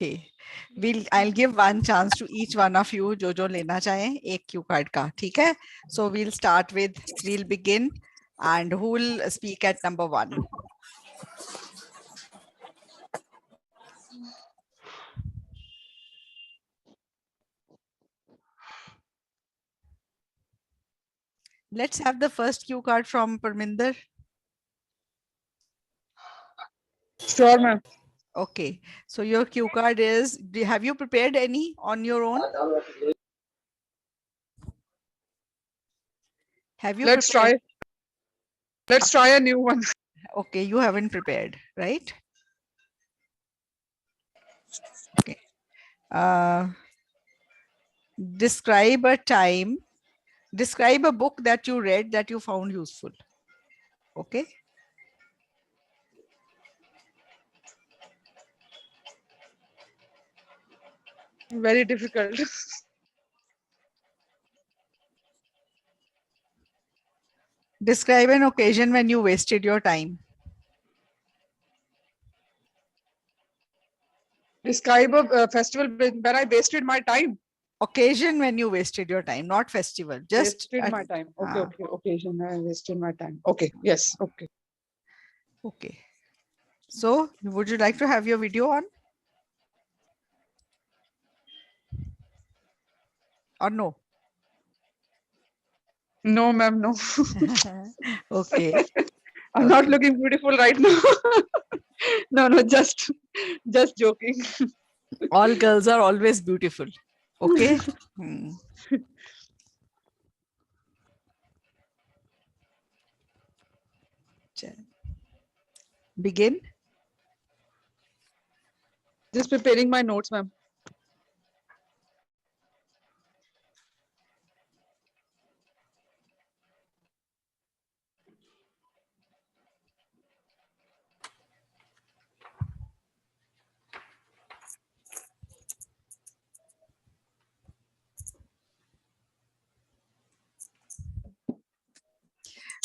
Okay. I'll give one chance to each one of you जो लेना चाहें एक क्यू कार्ड का, ठीक है? So we'll begin, and who will speak at number 1? Let's have the first cue card from Parminder. Sure, ma'am. Okay, so your cue card is, have you prepared any on your own? Have you Let's prepared? try a new one. Okay, you haven't prepared, right? Okay. Describe a book that you read that you found useful. Okay. Very difficult. Describe an occasion when you wasted your time. Describe a festival when I wasted my time. Occasion when you wasted your time, not festival. Just wasted my time. Okay. Occasion I wasted my time. Okay. Yes. Okay. Okay. So, would you like to have your video on? Or no? No, ma'am. No. Okay. I'm not looking beautiful right now. No. Just joking. All girls are always beautiful. Okay. Begin. Just preparing my notes, ma'am.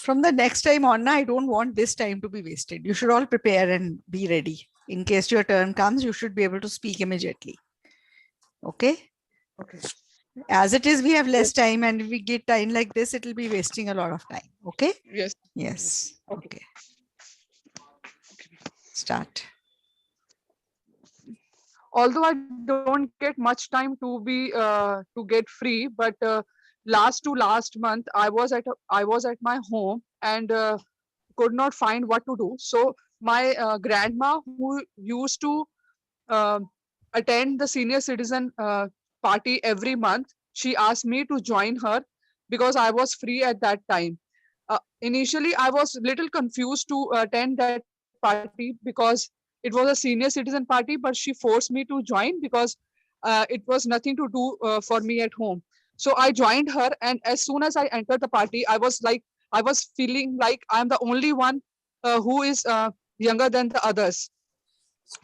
From the next time on, I don't want this time to be wasted. You should all prepare and be ready. In case your turn comes, you should be able to speak immediately. Okay? Okay. As it is, we have less time, and if we get time like this, it will be wasting a lot of time. Okay? Yes. Yes. Okay. Start. Although I don't get much time to get free, but last month I was at my home and could not find what to do. So my grandma, who used to attend the senior citizen party every month, she asked me to join her because I was free at that time. Initially, I was a little confused to attend that party because it was a senior citizen party, but she forced me to join because it was nothing to do for me at home. So I joined her, and as soon as I entered the party, I was feeling like I'm the only one who is younger than the others.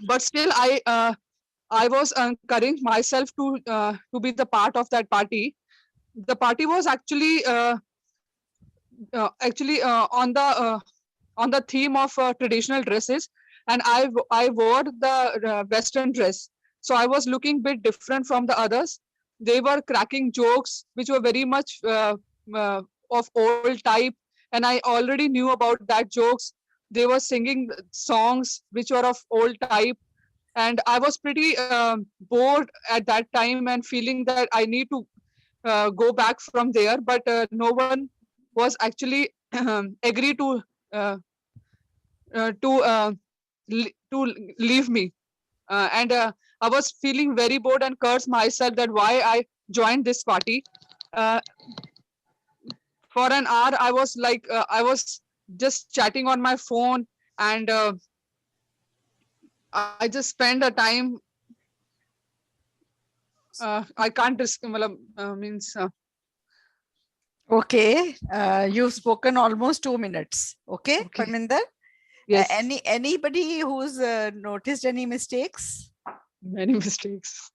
But still, I was encouraging myself to be the part of that party. The party was actually on the theme of traditional dresses, and I wore the western dress, so I was looking a bit different from the others. They were cracking jokes which were very much of old type, and I already knew about that jokes. They were singing songs which were of old type, and I was pretty bored at that time and feeling that I need to go back from there, but no one was actually agree uh, to leave me, and I was feeling very bored and cursed myself that why I joined this party. uh, for an hour I was I was just chatting on my phone, and I just spent a time. I can't means Okay. You've spoken almost 2 minutes. Okay, Okay. Parminder? Yes. Anybody who's noticed any mistakes? Many mistakes.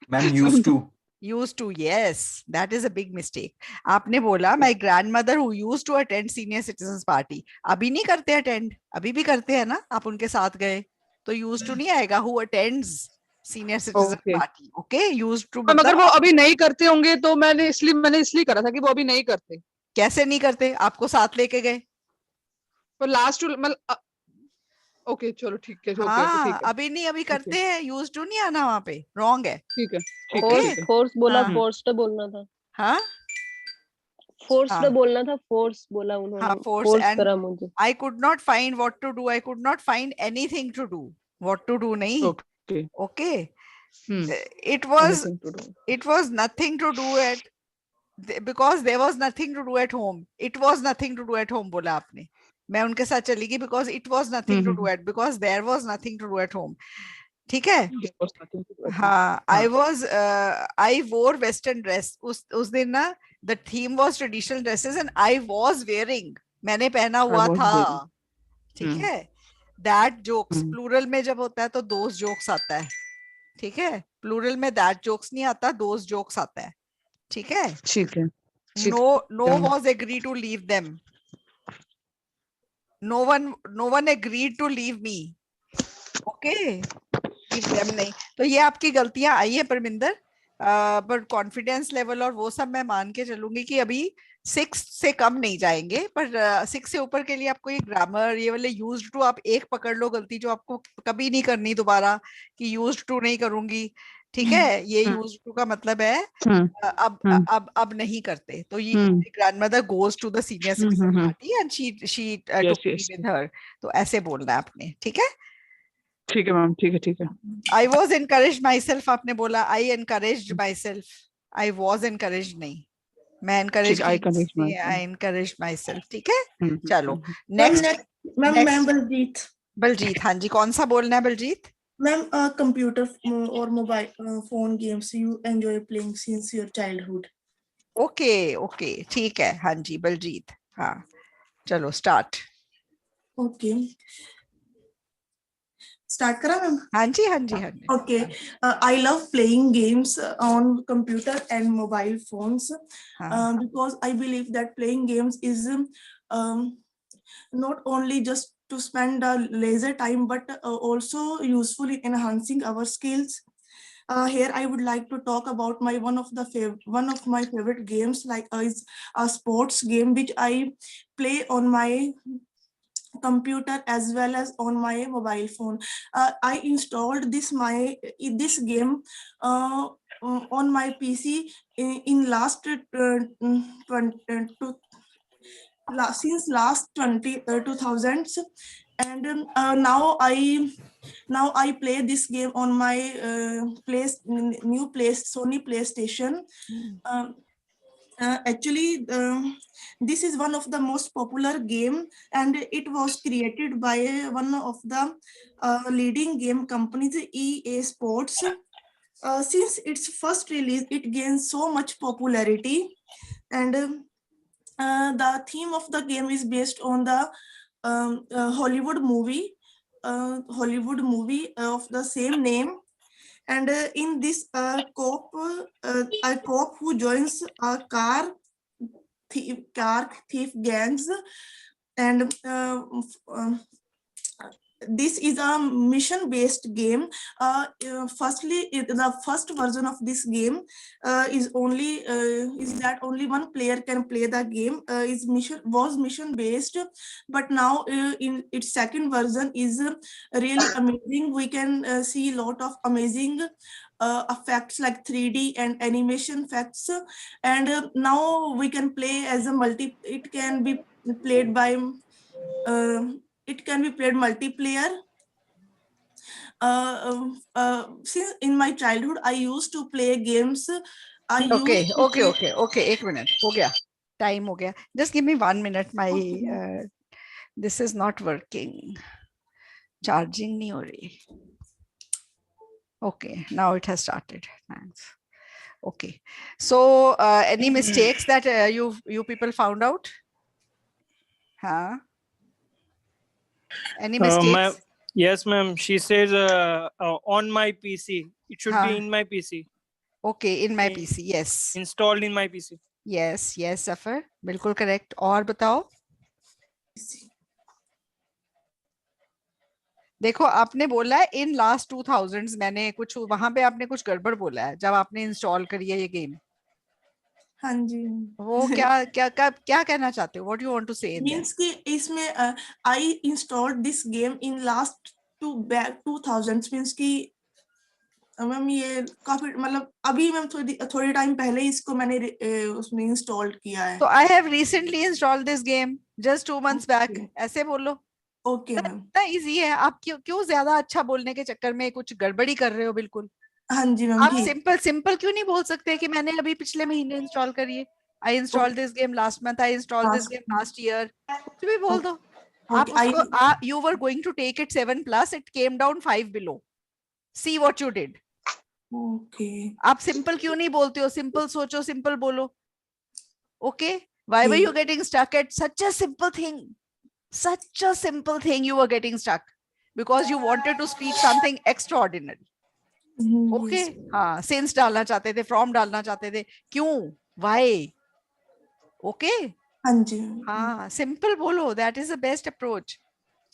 Ma'am, used to. Used to, yes, that is a big mistake. आपने बोला my grandmother who used to attend senior citizens party. अभी नहीं करते attend, अभी भी करते हैं ना, आप उनके साथ गए तो used to नहीं आएगा. Who attends senior citizen Okay. Party. Okay, used to मगर मतलब वो अभी नहीं करते होंगे तो मैंने इसलिए करा था कि वो अभी नहीं करते, कैसे नहीं करते, आपको साथ लेके गए. पर लास्ट मतलब ओके चलो ठीक है, ओके ओके हाँ, ठीक है, अभी नहीं, अभी ओके करते हैं. यूज्ड टू नहीं आना वहां पे, रॉन्ग है. ठीक है ठीक है ओके. फोर्स ठीक है। फोर्स बोला, हाँ फोर्स पे बोलना था, हाँ फोर्स पे हाँ बोलना था, फोर्स बोला हाँ, उन्होंने, फोर्स. फोर्स एंड करा मुझे। I could not find what to do. I could not find anything to do. What to do नहीं. Okay. Okay. Hmm. It was anything to do. it was nothing to do at because there was nothing to do at home. It was nothing to do at home बोला आपने. मैं उनके साथ चली गई because it was nothing to do at because there was nothing to do at home. ठीक है. There was nothing to do at home। हाँ, हाँ। I wore western dress उस दिन ना. The theme was traditional dresses and I was wearing. मैंने पहना I हुआ was था. wearing। ठीक हम्म। है. That jokes hmm. प्लूरल में जब होता है तो those jokes आता है. ठीक है. प्लूरल में that jokes नहीं आता, those jokes आता है. ठीक है. ठीक है ठीक No है। was agreed to leave them. No one agreed to leave me. Okay. Leave them नहीं. तो ये आपकी गलतियां आई है परमिंदर. पर कॉन्फिडेंस लेवल और वो सब मैं मान के चलूंगी कि अभी 6 से कम नहीं जाएंगे, पर 6 से ऊपर के लिए आपको ये ग्रामर, ये वाले यूज्ड टू, आप एक पकड़ लो गलती जो आपको कभी नहीं करनी दोबारा, कि यूज्ड टू नहीं करूंगी. ठीक है. ये यूज्ड टू का मतलब है अब नहीं करते. तो ये grandmother goes to the senior citizen party and she took me with her. तो ऐसे बोलना है आपने. ठीक है. ठीक है मैम, ठीक है ठीक है। I was encouraged myself आपने बोला. I encouraged myself. I was encouraged नहीं. मैं encouraged I नहीं. encouraged myself। I encouraged myself. ठीक है. चलो ma'am next. Ma'am Baljeet. Baljeet, हाँ जी, कौन सा बोलना है बलजीत? मैम कंप्यूटर और mobile phone games you enjoy playing since your childhood. Okay okay, ठीक है. हाँ जी बलजीत. हाँ चलो स्टार्ट. ओके स्टार्ट करा मैम. हाँ जी हाँ जी हाँ जी. Okay, I love playing games on computer and mobile phones because I believe that playing games is not only just to spend a leisure time but also useful in enhancing our skills. Here I would like to talk about one of my favorite games, like is a sports game which I play on my computer as well as on my mobile phone. I installed this game on my PC in since last 2000s, and now I play this game on my Sony PlayStation. Actually, this is one of the most popular game, and it was created by one of the leading game companies, EA Sports. Since its first release, it gained so much popularity, and the theme of the game is based on the Hollywood movie of the same name. And in this a cop who joins a car thief gangs, and this is a mission-based game. Firstly, the first version of this game is that only one player can play the game. Was mission-based, but now in its second version is really amazing. We can see a lot of amazing effects like 3D and animation effects, and now we can play as a multi. It can be played by. It can be played multiplayer. Since in my childhood, I used to play games. Okay, एक minute हो गया. Time हो गया. Just give me 1 minute. My this is not working. Charging नहीं हो रही. Okay, now it has started. Thanks. Okay, so any mistakes that you people found out? Huh? Any mistakes? Yes, ma'am. She says on my PC. It should be in my PC. Okay, in my PC. Yes. Installed in my PC. Yes, yes, Safar. बिल्कुल correct. और बताओ. देखो आपने बोला है in last 2000s, मैंने कुछ वहां पे आपने कुछ गड़बड़ बोला है जब आपने इंस्टॉल करी है ये गेम। हाँ जी। वो क्या क्या क्या कहना चाहते हो? व्हाट यू वांट टू से इन दैट? मीन्स कि इसमें I installed this game in last two back 2000 means कि मैम ये काफी मतलब अभी मैम थोड़ी टाइम पहले ही इसको मैंने उसमें इंस्टॉल किया है। तो I have recently installed this game just 2 months back, Okay. ऐसे बोलो। Okay ma'am. इतना इजी है, आप क्यों क्यों ज्यादा अच्छा बोलने के चक्कर में कुछ गड़बड़ी कर रहे हो? बिल्कुल हाँ जी मैम आप ठीक। सिंपल सिंपल क्यों नहीं बोल सकते कि मैंने अभी पिछले महीने इंस्टॉल करी है? I install this game last month, I install this game last year, कुछ भी बोल दो। आप ओके आई उसको you were going to take it 7+, it came down 5 below, see what you did. Okay आप सिंपल क्यों नहीं बोलते हो? सिंपल सोचो, सिंपल बोलो। Okay, why were you getting stuck at such a simple thing? Such a simple thing you were getting stuck because you wanted to speak something extraordinary. Okay, हाँ, since डालना चाहते थे, from डालना चाहते थे, क्यों? Why? Okay, हाँ जी हाँ, simple बोलो, that is the best approach.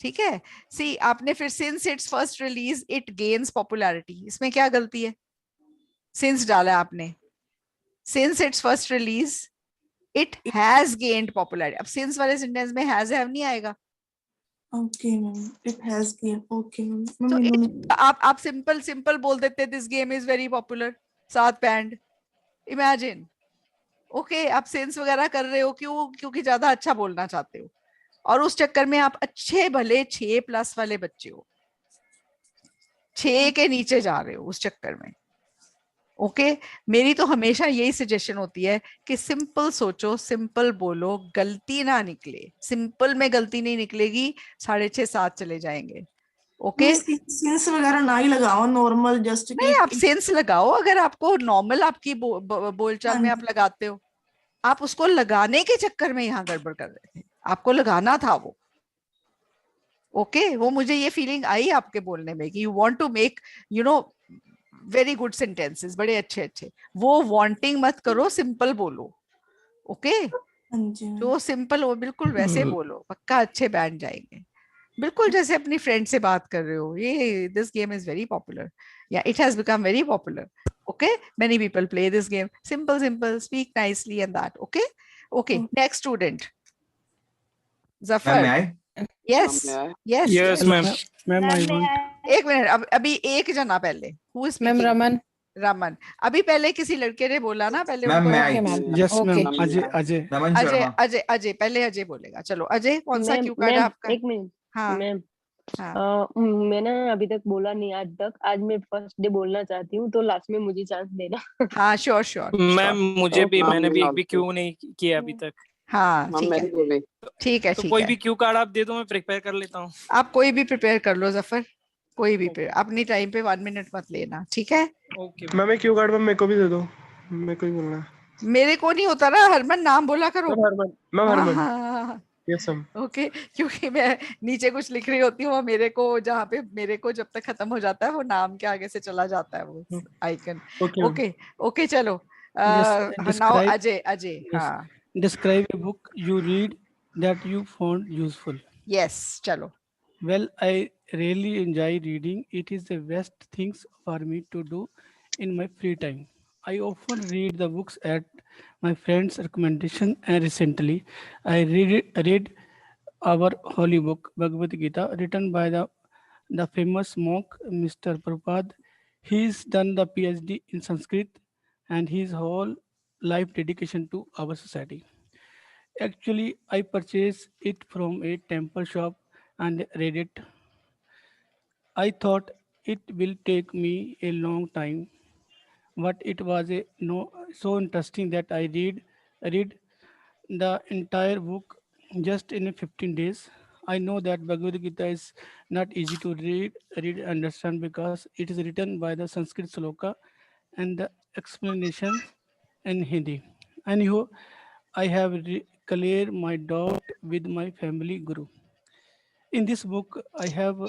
ठीक है? See, आपने फिर since its first release it gains popularity, इसमें क्या गलती है? Since डाला आपने, since its first release it has gained popularity. अब since वाले sentence में has have नहीं आएगा। Okay ma'am it has game okay ma'am तो मैम आप सिंपल सिंपल बोल देते this game is very popular 7 band, imagine. Okay, आप सेंस वगैरह कर रहे हो क्यों? क्योंकि ज्यादा अच्छा बोलना चाहते हो, और उस चक्कर में आप अच्छे भले 6+ वाले बच्चे हो, 6 के नीचे जा रहे हो उस चक्कर में। ओके, मेरी तो हमेशा यही सजेशन होती है कि सिंपल सोचो, सिंपल बोलो, गलती ना निकले। सिंपल में गलती नहीं निकलेगी, 6.5 7 चले जाएंगे। ओके, सेंस वगैरह ना ही लगाओ नॉर्मल जस्ट कि नहीं आप सेंस लगाओ, अगर आपको नॉर्मल आपकी बोलचाल में हाँ आप लगाते हो, आप उसको लगाने के चक्कर में यहाँ गड़बड़ कर रहे थे, आपको लगाना था वो। ओके, वो मुझे ये फीलिंग आई आपके बोलने में कि you want to make very good sentences, बड़े अच्छे अच्छे, वो वांटिंग मत करो, सिंपल बोलो। ओके, हाँ जी जो सिंपल हो बिल्कुल वैसे बोलो, पक्का अच्छे बैंड जाएंगे। बिल्कुल जैसे अपनी फ्रेंड से बात कर रहे हो, ये this game is very popular, या it has become very popular. Okay, many people play this game, simple simple, speak nicely and that. Okay, okay, next student, Zafar. Ma'am, may I? Yes, yes, Yes, yes. ma'am. Ma'am, I want. एक minute, अभी एक जना पहले, who is Ma'am, speaking? Raman. Raman. अभी पहले किसी लड़के ने बोला ना, पहले Ma'am, उनको may Okay, I? ma'am. Yes, Okay. ma'am. Ajay. Raman Ajay Sharma. Ajay Ajay पहले अजय बोलेगा। चलो अजय, कौन सा मैम क्यू कार्ड है मैम आपका? एक मिनट हाँ मैम हाँ, मैंने अभी तक बोला नहीं आज तक, आज मैं फर्स्ट डे बोलना चाहती हूँ, तो लास्ट में मुझे चांस देना। हाँ, श्योर श्योर। मैम मुझे भी, Okay. मैंने भी एक भी क्यू नहीं किया अभी तक। हाँ ठीक है, ठीक है, तो ठीक कोई है। भी क्यू कार्ड आप दे दो, मैं प्रिपेयर कर लेता हूँ। आप कोई भी प्रिपेयर कर लो जफर, कोई भी अपनी टाइम पे 1 मिनट मत लेना, ठीक है? ओके मैम एक क्यू कार्ड मैम मेरे को भी दे दो, मेरे को ही बोलना है। मेरे को नहीं होता ना, हरमन नाम बोला करो। मैम हाँ हरमन। हाँ, यस मैम। ओके, क्योंकि मैं नीचे कुछ लिख रही होती हूँ, मेरे को जहाँ पे मेरे को जब तक खत्म हो जाता है वो नाम के आगे से चला जाता है वो आइकन। ओके ओके ओके, चलो now describe- Ajay Ajay. Yes. हाँ Describe a book you read that you found useful. Yes, चलो। Well, I really enjoy reading. It is the best things for me to do in my free time. I often read the books at my friend's recommendation, and recently I read our holy book, Bhagavad Gita, written by the famous monk Mr. Prabhupada. He's done the PhD in Sanskrit and his whole life dedication to our society. Actually, I purchased it from a temple shop and read it. I thought it will take me a long time, but it was so interesting that I read the entire book just in 15 days. I know that Bhagavad Gita is not easy to read and understand because it is written by the Sanskrit sloka and the explanations in Hindi. Anyhow, I have cleared my doubt with my family guru. In this book, I have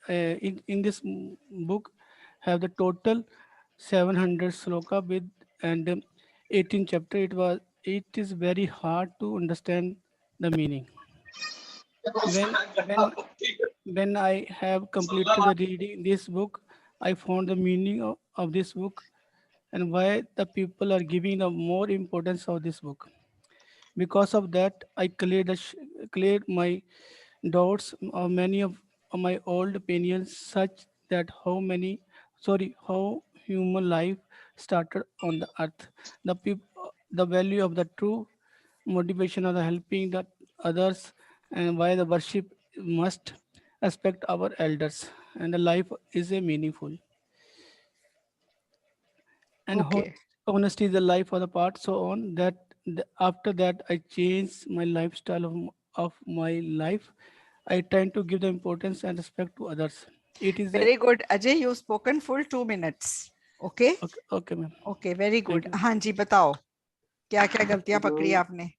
in this book have the total 700 sloka with and 18 chapter. It is very hard to understand the meaning. When when when I have completed the reading this book, I found the meaning of this book and why the people are giving the more importance of this book. Because of that, I cleared my doubts of many of my old opinions, such that how human life started on the earth, the value of the true motivation of the helping the others, and why the worship must respect our elders, and the life is a meaningful and Okay. honesty is the life of the part, so on that after that I changed my lifestyle of my life. I tend to give the importance and respect to others. It is a Very good. Ajay, you've spoken full 2 minutes. Okay. okay ma'am. Okay, very Thank good. you. हाँ जी, बताओ क्या क्या गलतियां पकड़ी ma'am आपने?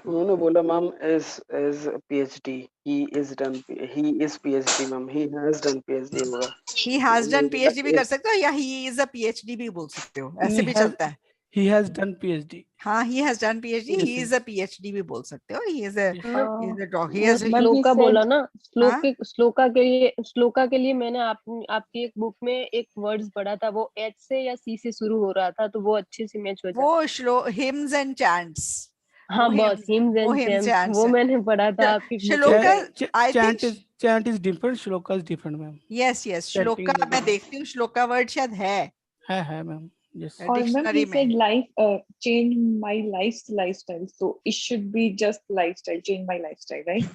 उन्होंने बोला ma'am as PhD he is PhD ma'am he has done PhD होगा। He has उन्होंने done बोला PhD भी कर सकते हो या he is a PhD भी बोल सकते हो, ऐसे भी चलता है. he has done PhD. हाँ, he has done PhD. Yes, He is yes. a PhD भी बोल सकते हो. He is Yes. a doc. He वो has. श्लोका बोला ना, हाँ? श्लोका के लिए मैंने आपकी एक बुक में एक वर्ड्स पढ़ा था, वो एच से या सी से शुरू हो रहा था, तो वो अच्छे से मैच हो जाता। वो hymns and chants. हाँ बस हिम्स एंड चैंट्स, वो मैंने पढ़ा था आपकी book shloka, I think chant is different, shloka is different ma'am. yes, shloka मैं देखती हूँ, श्लोका वर्ड शायद है ma'am. Yes. Or ma'am, dictionary he said में. life, change my lifestyle. So it should be just lifestyle, change my lifestyle, right?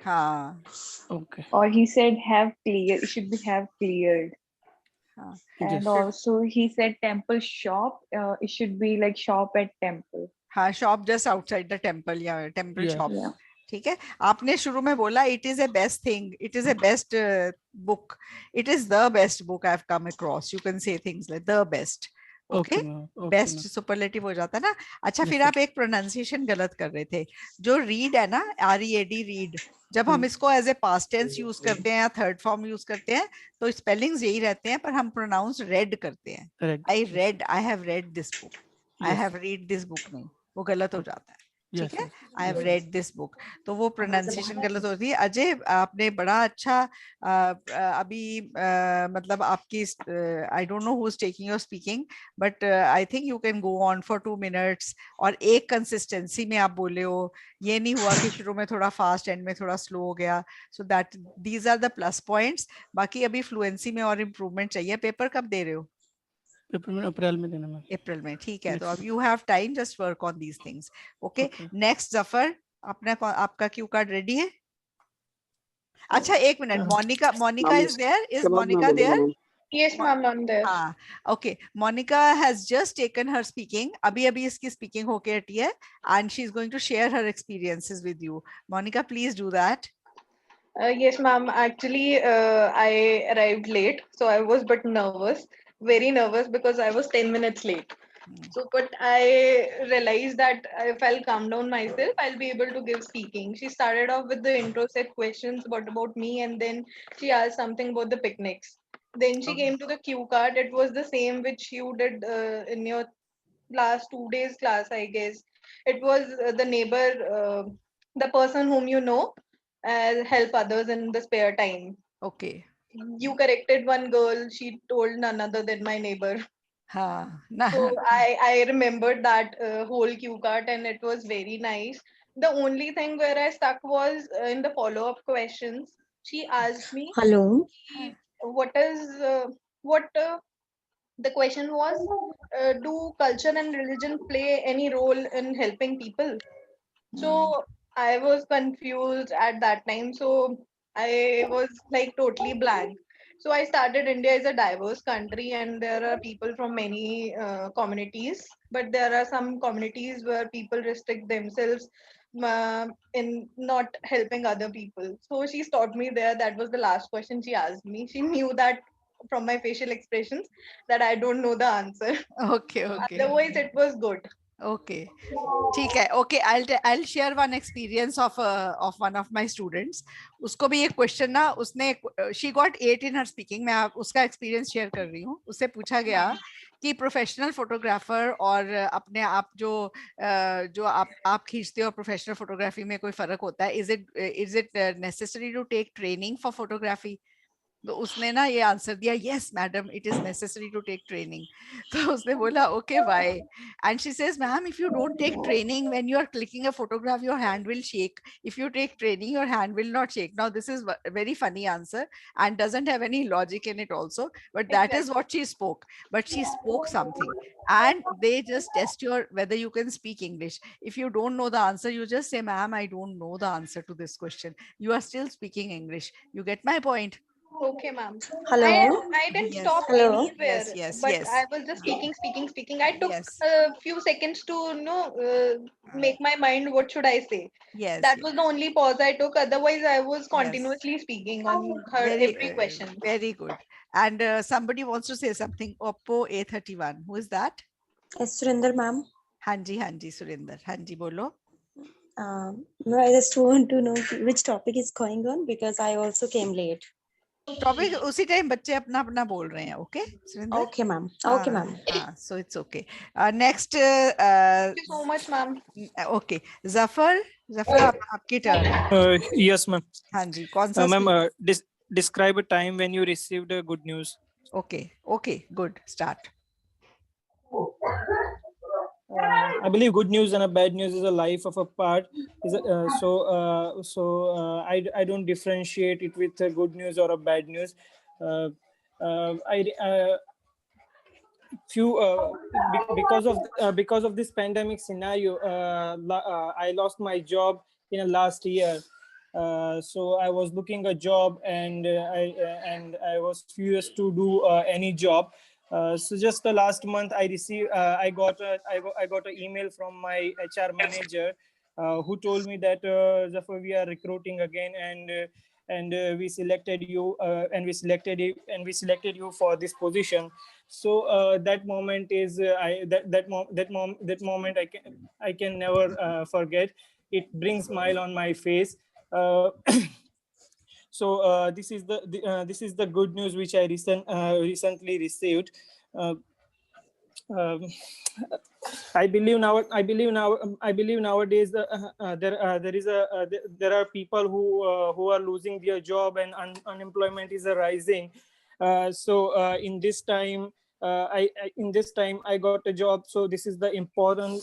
हाँ. Okay. Or he said have clear, it should be have cleared. हाँ. And Yes. also he said temple shop, it should be like shop at temple. हाँ, shop just outside the temple या temple Yeah. shop. Yeah. ठीक है. आपने शुरू में बोला it is a best thing, it is a best book, it is the best book I've come across. You can say things like the best. Okay Okay, ma'am. Okay, best ma'am. Superlative हो जाता है ना. अच्छा, Yes, फिर sir. आप एक pronunciation गलत कर रहे थे. जो रीड है ना, READ रीड, जब हम इसको as a past tense use करते हैं या थर्ड फॉर्म यूज करते हैं तो स्पेलिंग्स यही रहते हैं, पर हम प्रोनाउंस रेड करते हैं. Correct. I have read this book, I Yes. Have read this book, नहीं, वो गलत हो जाता है. Yes, ठीक है, yes. I have read this book, तो वो प्रोनाउंसिएशन गलत होती है. अजय, आपने बड़ा अच्छा अभी मतलब आपकी I don't know who is taking your speaking, but I think you can go on for 2 minutes और एक कंसिस्टेंसी में आप बोले हो. ये नहीं हुआ कि शुरू में थोड़ा फास्ट, एंड में थोड़ा स्लो हो गया. So that these are the plus points. बाकी अभी फ्लुएंसी में और इम्प्रूवमेंट चाहिए. पेपर कब दे रहे हो? पेपर में अप्रैल में देना मैम. अप्रैल में. ठीक है, तो Yes. अब you have time, just work on these things. Okay, Okay. Next Zafar, आपका क्यू कार्ड रेडी है? अच्छा, एक minute. Monica ma'am is there? Is उसके बाद मैं मोनिका बोलूंगा there? Ma'am. Yes, ma'am, I'm there. हाँ, okay. Monica has just taken her speaking. अभी इसकी स्पीकिंग होके हटी है, and she is going to share her experiences with you. Monica, please do that. Yes, ma'am. Actually, I arrived late, so I was but nervous, very nervous because I was 10 minutes late. So, but I realized that if I'll calm down myself, I'll be able to give speaking. She started off with the intro set questions about me, and then she asked something about the picnics. Then she came to the cue card. It was the same which you did in your last 2 days class, I guess. It was the neighbor, the person whom you know, help others in the spare time. Okay. You corrected one girl. She told none other than my neighbor. हाँ ना. So I remembered that whole cue card, and it was very nice. The only thing where I stuck was in the follow-up questions. She asked me, hello, what is the question was, do culture and religion play any role in helping people? So I was confused at that time. So I was like totally blank. So I started, India is a diverse country and there are people from many communities, but there are some communities where people restrict themselves in not helping other people. So she stopped me there. That was the last question she asked me. She knew that from my facial expressions that I don't know the answer. Okay. Otherwise, it was good. Okay, ठीक है. Okay, I'll share one experience of one of my students. उसको भी एक question ना, उसने she got 8 in her speaking. मैं उसका experience share कर रही हूँ. उससे पूछा गया कि प्रोफेशनल फोटोग्राफर और अपने आप जो आप खींचते हो प्रोफेशनल फोटोग्राफी में कोई फर्क होता है? Is it necessary to take training for photography? तो उसने ना ये आंसर दिया, yes madam, it is necessary to take training. तो उसने बोला okay why? And she says ma'am, if you don't take training when you are clicking a photograph, your hand will shake. If you take training, your hand will not shake. Now this is a very funny answer and doesn't have any logic in it also, but that is what she spoke. But she spoke something, and they just test your whether you can speak English. If you don't know the answer, you just say, ma'am, I don't know the answer to this question. You are still speaking English. You get my point? Okay, ma'am. Hello. I didn't Yes. stop Hello. anywhere, Yes, but yes. I was just speaking. I took Yes. a few seconds to make my mind. What should I say? Yes, That yes. was the only pause I took. Otherwise, I was continuously speaking on her every question. Very good. And somebody wants to say something. Oppo A31. Who is that? Yes, Surinder ma'am. Hanji, Surinder. Hanji, bolo. No, I just want to know which topic is going on because I also came late. Topic उसी time बच्चे अपना अपना बोल रहे हैं. Okay Surendra? Okay, ma'am. Okay, ma'am. So it's okay. Next, Thank you so much, ma'am. okay, Zafar, आपकी turn. Yes, ma'am. हाँ जी, कौन सा? Ma'am, describe a time when you received good news. Okay, good. Start. I believe good news and a bad news is a life of a part. I don't differentiate it with a good news or a bad news. Because of this pandemic scenario, I lost my job in last year. So I was looking a job, and I was furious to do any job. So just the last month, I got an email from my HR manager, who told me that Zafar, we are recruiting again, and we selected you, and we selected you for this position. So that moment is that moment I can never forget. It brings smile on my face. So this is the good news which I recently received. I believe nowadays there are people who are losing their job, and unemployment is rising. So in this time I got a job. So this is the important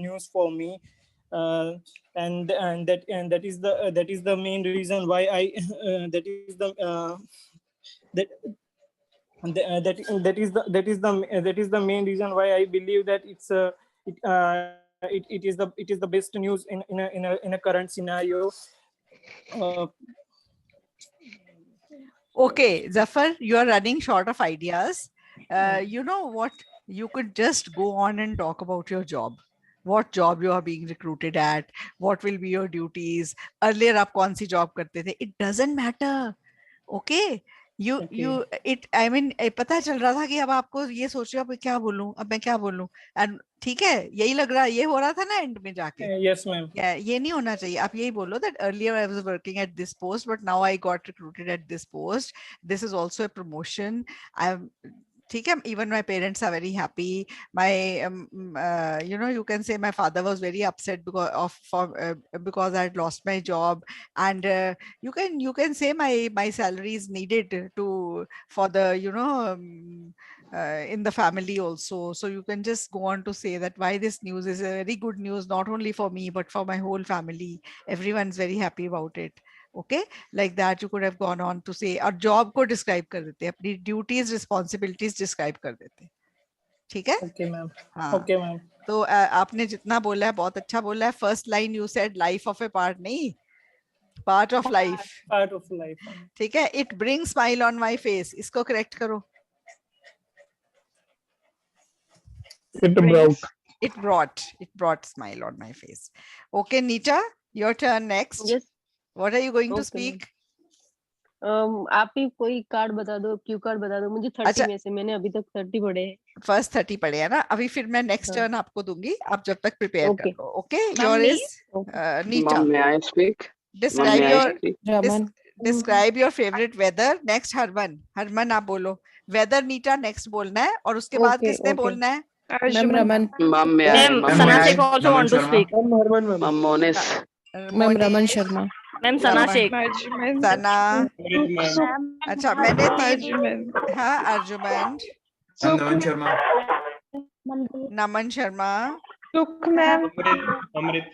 news for me. And that is the main reason why that is the main reason why I believe that it is the best news in a current scenario. Okay, Zafar, you are running short of ideas. You know what? You could just go on and talk about your job. What job you are being recruited at? What will be your duties? Earlier, आप कौन सी job करते थे? It doesn't matter. Okay. I mean, पता चल रहा था कि अब आपको ये सोच रहे हो अब क्या बोलूं, अब मैं क्या बोलूं, and ठीक है, यही लग रहा, ये हो रहा था ना end में जाके. Yes, ma'am. ये नहीं होना चाहिए. आप यही बोलो that earlier I was working at this post, but now I got recruited at this post. This is also a promotion. Even my parents are very happy. My you can say my father was very upset because I had lost my job, and you can say my salary is needed for the in the family also. So you can just go on to say that why this news is a very good news, not only for me but for my whole family. Everyone's very happy about it. Okay, like that you could have gone on to say, और job को describe कर देते, अपनी duties responsibilities describe कर देते. ठीक है? Okay, ma'am. हाँ. Okay, ma'am. तो आपने जितना बोला है बहुत अच्छा बोला है. First line you said life of a part, नहीं, part of life. Part of life. ठीक है? It brings smile on my face. इसको correct करो. It brought smile on my face. Okay, Nita, your turn next. Yes. What are you going to Okay, speak? आप ही कोई card बता दो, Q card बता दो मुझे. 30 अच्छा. में से मैंने अभी तक 30 पढ़े हैं. First 30 पढ़े हैं ना. अभी फिर मैं next हाँ. turn आपको दूंगी, आप जब तक prepare Okay. कर लो. Okay, Ma'am, your me? is Nita. Ma'am, may I speak? Describe May I your speak? describe your favorite weather. Next Harman. Harman, आप बोलो. वेदर नीटा नेक्स्ट बोलना है और उसके बाद Okay, किसने okay. बोलना है? Arjuman. Raman. Ma'am, may I? Ma'am, Ma'am, Sana may I? Sheikh also want to speak. Ma'am, Harman, ma'am. Ma'am, Monis. Raman Monish, Sharma. Ma'am, Sana Raman, Sheikh. Arjuman. Sana, ma'am. अच्छा मैंने 3, Arjuman. हाँ Arjuman, Ma'am, Naman Sharma. Naman Sharma, Sukh, ma'am. Amrit.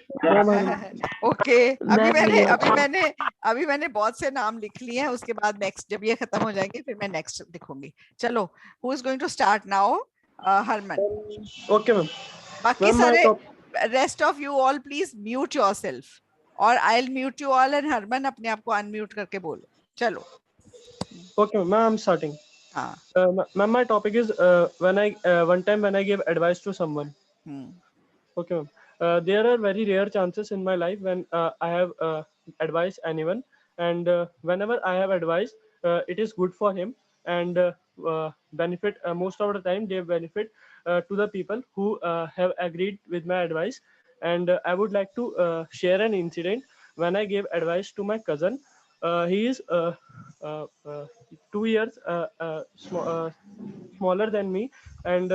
Okay अभी मैं मैंने भी- अभी मैंने बहुत से नाम लिख लिए हैं, उसके बाद नेक्स्ट जब ये खत्म हो जाएंगे फिर मैं नेक्स्ट लिखूंगी। चलो, who is going to start now? Harman. Okay, ma'am. बाकी Ma'am, my सारे top- rest of you all please mute yourself और I will mute you all and Harman अपने आप को अनम्यूट करके बोलो। चलो। Okay, ma'am, I'm starting. हाँ। Ma'am, my topic is one time when I gave advice to someone. Okay, ma'am. There are very rare chances in my life when I have advised anyone, and whenever I have advised, it is good for him and benefit. Most of the time, they benefit to the people who have agreed with my advice. And I would like to share an incident when I gave advice to my cousin. He is 2 years smaller than me, and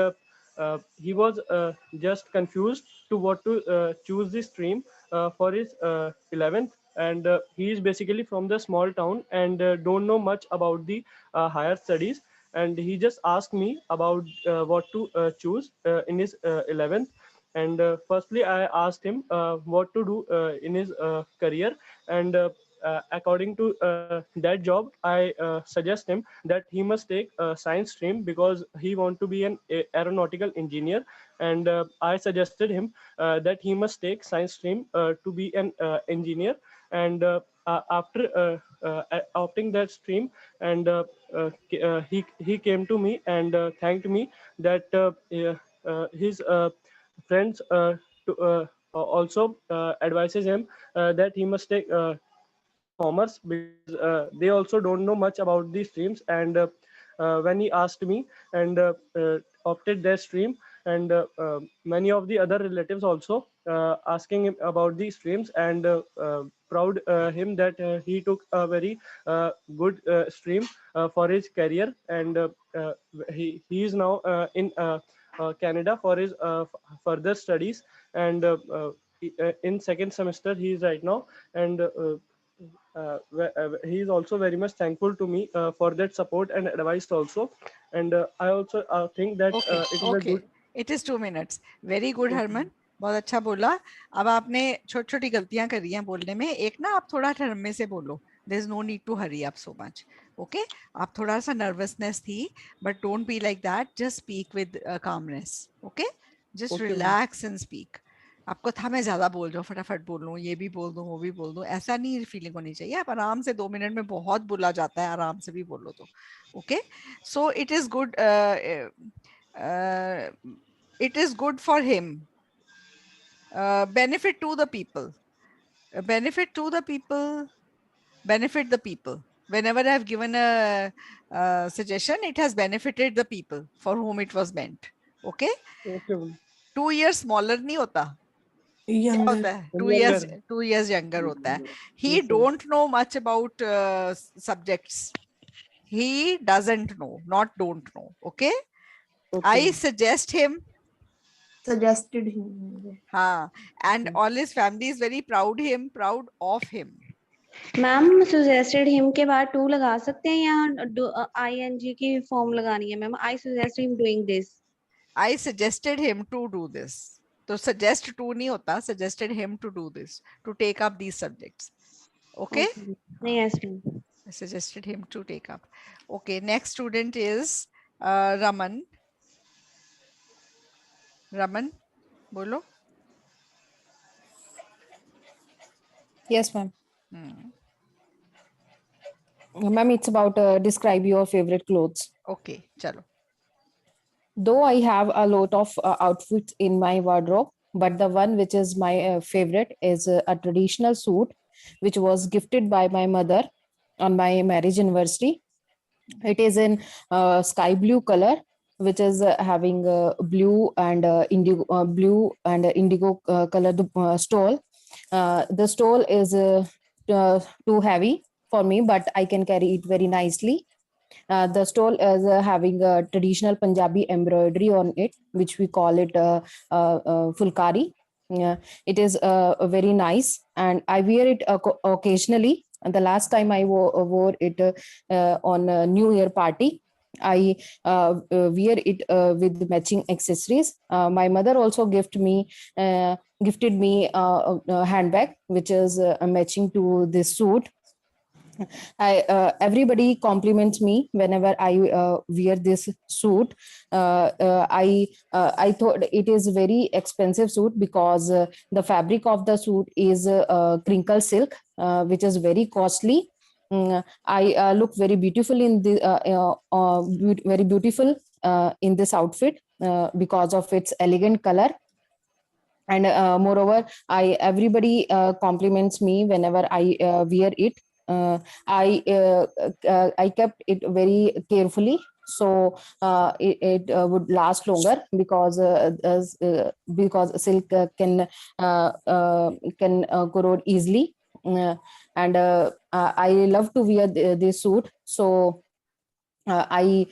he was just confused to what to choose the stream for his 11th, and he is basically from the small town and don't know much about the higher studies, and he just asked me about what to choose in his 11th. And firstly I asked him what to do in his career, and according to that job, I suggest him that he must take a science stream because he want to be an aeronautical engineer. And I suggested him that he must take science stream to be an engineer. And after opting that stream, and he came to me and thanked me that his friends also advises him that he must take commerce because they also don't know much about these streams. And when he asked me and opted their stream, and many of the other relatives also asking him about these streams, and proud him that he took a very good stream for his career. And he is now in Canada for his further studies, and in second semester he is right now. And he is also very much thankful to me for that support and advice also. And I also think that it is a okay, good. It is 2 minutes. Very good Harman, बहुत अच्छा बोला। अब आपने छोटी छोटी गलतियां करी हैं बोलने में। एक ना आप थोड़ा ठर्मे से बोलो, there is no need to hurry up so much. Okay, आप थोड़ा सा नर्वसनेस थी, but don't be like that, just speak with calmness. Okay, just Okay, ma'am. Relax and speak. आपको था मैं ज्यादा बोल जाऊँ, फटाफट बोल लूँ, ये भी बोल दूँ, वो भी बोल दूँ, ऐसा नहीं फीलिंग होनी चाहिए। आप आराम से 2 मिनट में बहुत बोला जाता है, आराम से भी बोलो तो। Okay, so it is good, it is good for him, benefit to the people, benefit to the people, benefit the people. Whenever I have given a suggestion, it has benefited the people for whom it was meant. Okay, Okay, ma'am. 2 years smaller नहीं होता, क्या Younger. होता है? 2 Younger. years younger होता है। He Yes, ma'am. don't know much about subjects. He doesn't know, not don't know. Okay, Okay, I ma'am. suggest him. Suggested him. हाँ, and all his family is very proud of him. Ma'am suggested him के बाद to लगा सकते हैं या ING की form लगानी है? Ma'am I suggest him doing this. I suggested him to do this. तो suggest to नहीं होता, suggested him to do this, to take up these subjects. Okay? Yes ma'am. I suggested him to take up. Okay, next student is Raman. Raman, बोलो. Yes, ma'am. Hmm. Ma'am, it's about describe your favorite clothes. Okay, चलो. Though I have a lot of outfits in my wardrobe, but the one which is my favorite is a traditional suit, which was gifted by my mother on my marriage anniversary. It is in sky blue color, which is having blue and indigo colored stole. The stole is too heavy for me, but I can carry it very nicely. The stole is having a traditional Punjabi embroidery on it, which we call it fulkari. It is very nice, and I wear it occasionally. And the last time I wore it on a New Year party. I wear it with matching accessories. My mother also gifted me a handbag, which is matching to this suit. Everybody compliments me whenever I wear this suit. I thought it is very expensive suit because the fabric of the suit is crinkle silk, which is very costly. I look very beautiful in the very beautiful in this outfit because of its elegant color. And moreover, everybody compliments me whenever I wear it. I kept it very carefully, so it would last longer because silk can corrode easily. And I love to wear this suit, so I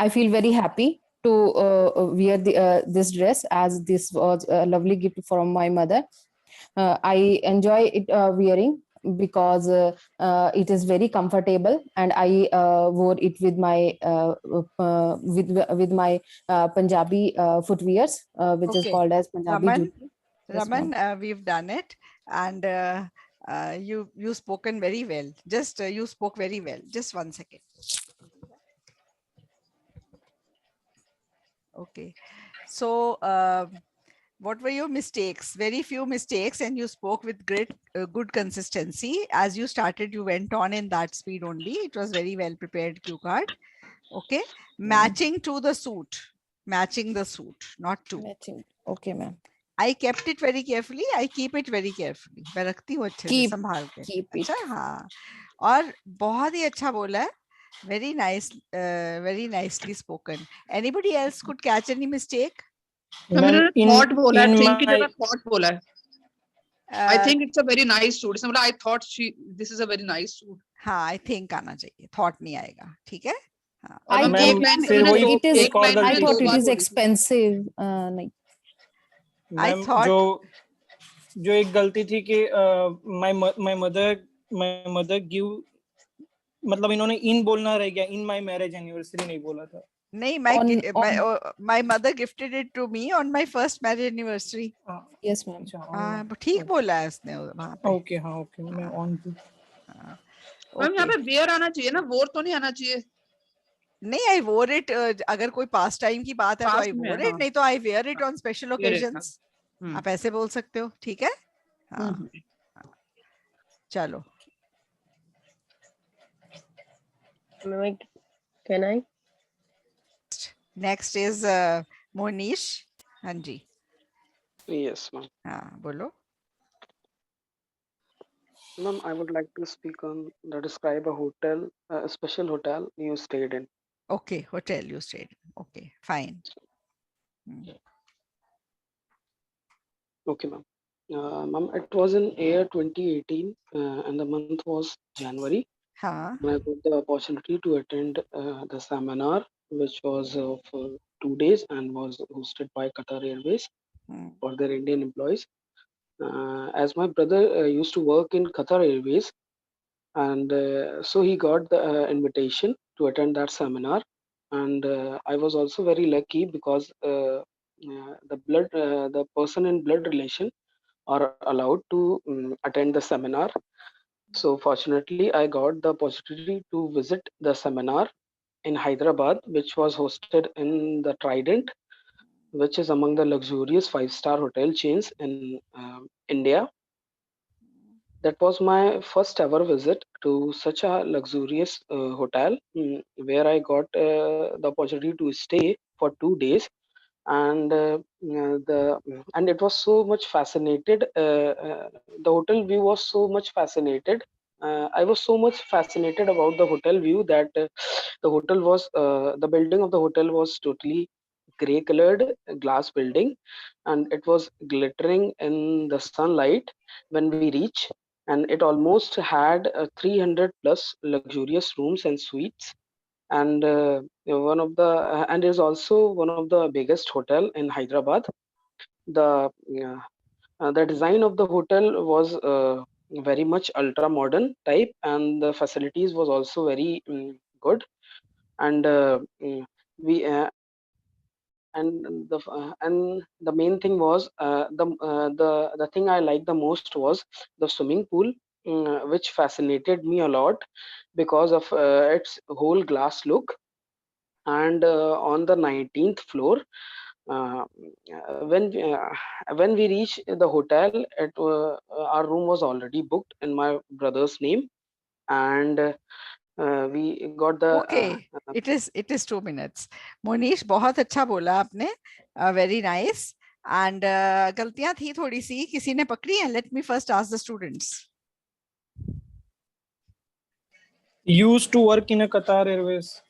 feel very happy to wear this dress, as this was a lovely gift from my mother. I enjoy it wearing because it is very comfortable, and I wore it with my Punjabi footwears, which is Okay, called as Punjabi Raman, jutti. Yes, ma'am. Raman, we've done it, and you spoken very well. Just you spoke very well. Just 1 second. Okay, so what were your mistakes? Very few mistakes, and you spoke with great good consistency. As you started, you went on in that speed only. It was very well prepared cue card. Okay, matching to the suit, matching the suit, not to. Matching. Okay, ma'am. I kept it very carefully. I keep it very carefully. मैं रखती हूँ अच्छे से संभाल के. Keep it. अच्छा, हाँ. और बहुत ही अच्छा बोला है. Very nice, very nicely spoken. Anybody else could catch any mistake? मैंने thought बोला है, in think की my- जगह thought बोला है. I think it's a very nice suit. इसने बोला I thought this is a very nice suit. हाँ, I think आना चाहिए. Thought नहीं आएगा. ठीक है? हाँ. I ma'am, gave फिर वही it is. एक और I गलती thought की it बात is बोली। expensive. Like. I ma'am thought- जो एक गलती थी कि my mother give, मतलब इन्होंने इन बोलना रह गया, in my marriage anniversary नहीं बोला था. नहीं, my mother gifted it to me on my first marriage anniversary. Yes, ma'am. हाँ, ठीक बोला है उसने वहाँ पे. Okay, हाँ, okay, मैं on to. मैम यहाँ पे wear आना चाहिए ना, wore तो नहीं आना चाहिए. नहीं, I wore it. अगर कोई past time की बात है तो I Past में, wore it. हाँ. नहीं तो I wear it on special Wear it, occasions. आप ऐसे बोल सकते हो, ठीक है? हाँ. चलो. Can I? Next is Monish. हाँ जी. Yes, ma'am. हाँ, बोलो. Ma'am, I would like to speak on describe a hotel, a special hotel you stayed in. Okay, hotel you stayed in. Okay, fine. Okay, ma'am. Ma'am, it was in year 2018, and the month was January. हाँ. I got the opportunity to attend the seminar, which was of 2 days and was hosted by Qatar Airways for their Indian employees. As my brother used to work in Qatar Airways, and so he got the invitation to attend that seminar. And I was also very lucky because the person in blood relation are allowed to attend the seminar. So fortunately, I got the opportunity to visit the seminar in Hyderabad, which was hosted in the Trident, which is among the luxurious 5-star hotel chains in India. That was my first ever visit to such a luxurious hotel, where I got the opportunity to stay for 2 days. And it was so much fascinated. The hotel view was so much fascinated. I was so much fascinated about the hotel view that the building of the hotel was totally gray colored glass building, and it was glittering in the sunlight when we reach. and it almost had 300 plus luxurious rooms and suites. And one of the and is also one of the biggest hotel in Hyderabad. The the design of the hotel was very much ultra modern type, and the facilities was also very good. And we and the main thing was the thing I liked the most was the swimming pool, which fascinated me a lot because of its whole glass look. And on the 19th floor, uh, when we reached the hotel, our room was already booked in my brother's name, and we got the Okay, it is 2 minutes. Monish बहुत अच्छा बोला आपने, very nice. And गलतियां थी थोड़ी सी, किसी ने पकड़ी है? Let me first ask the students. Used to work in a Qatar Airways.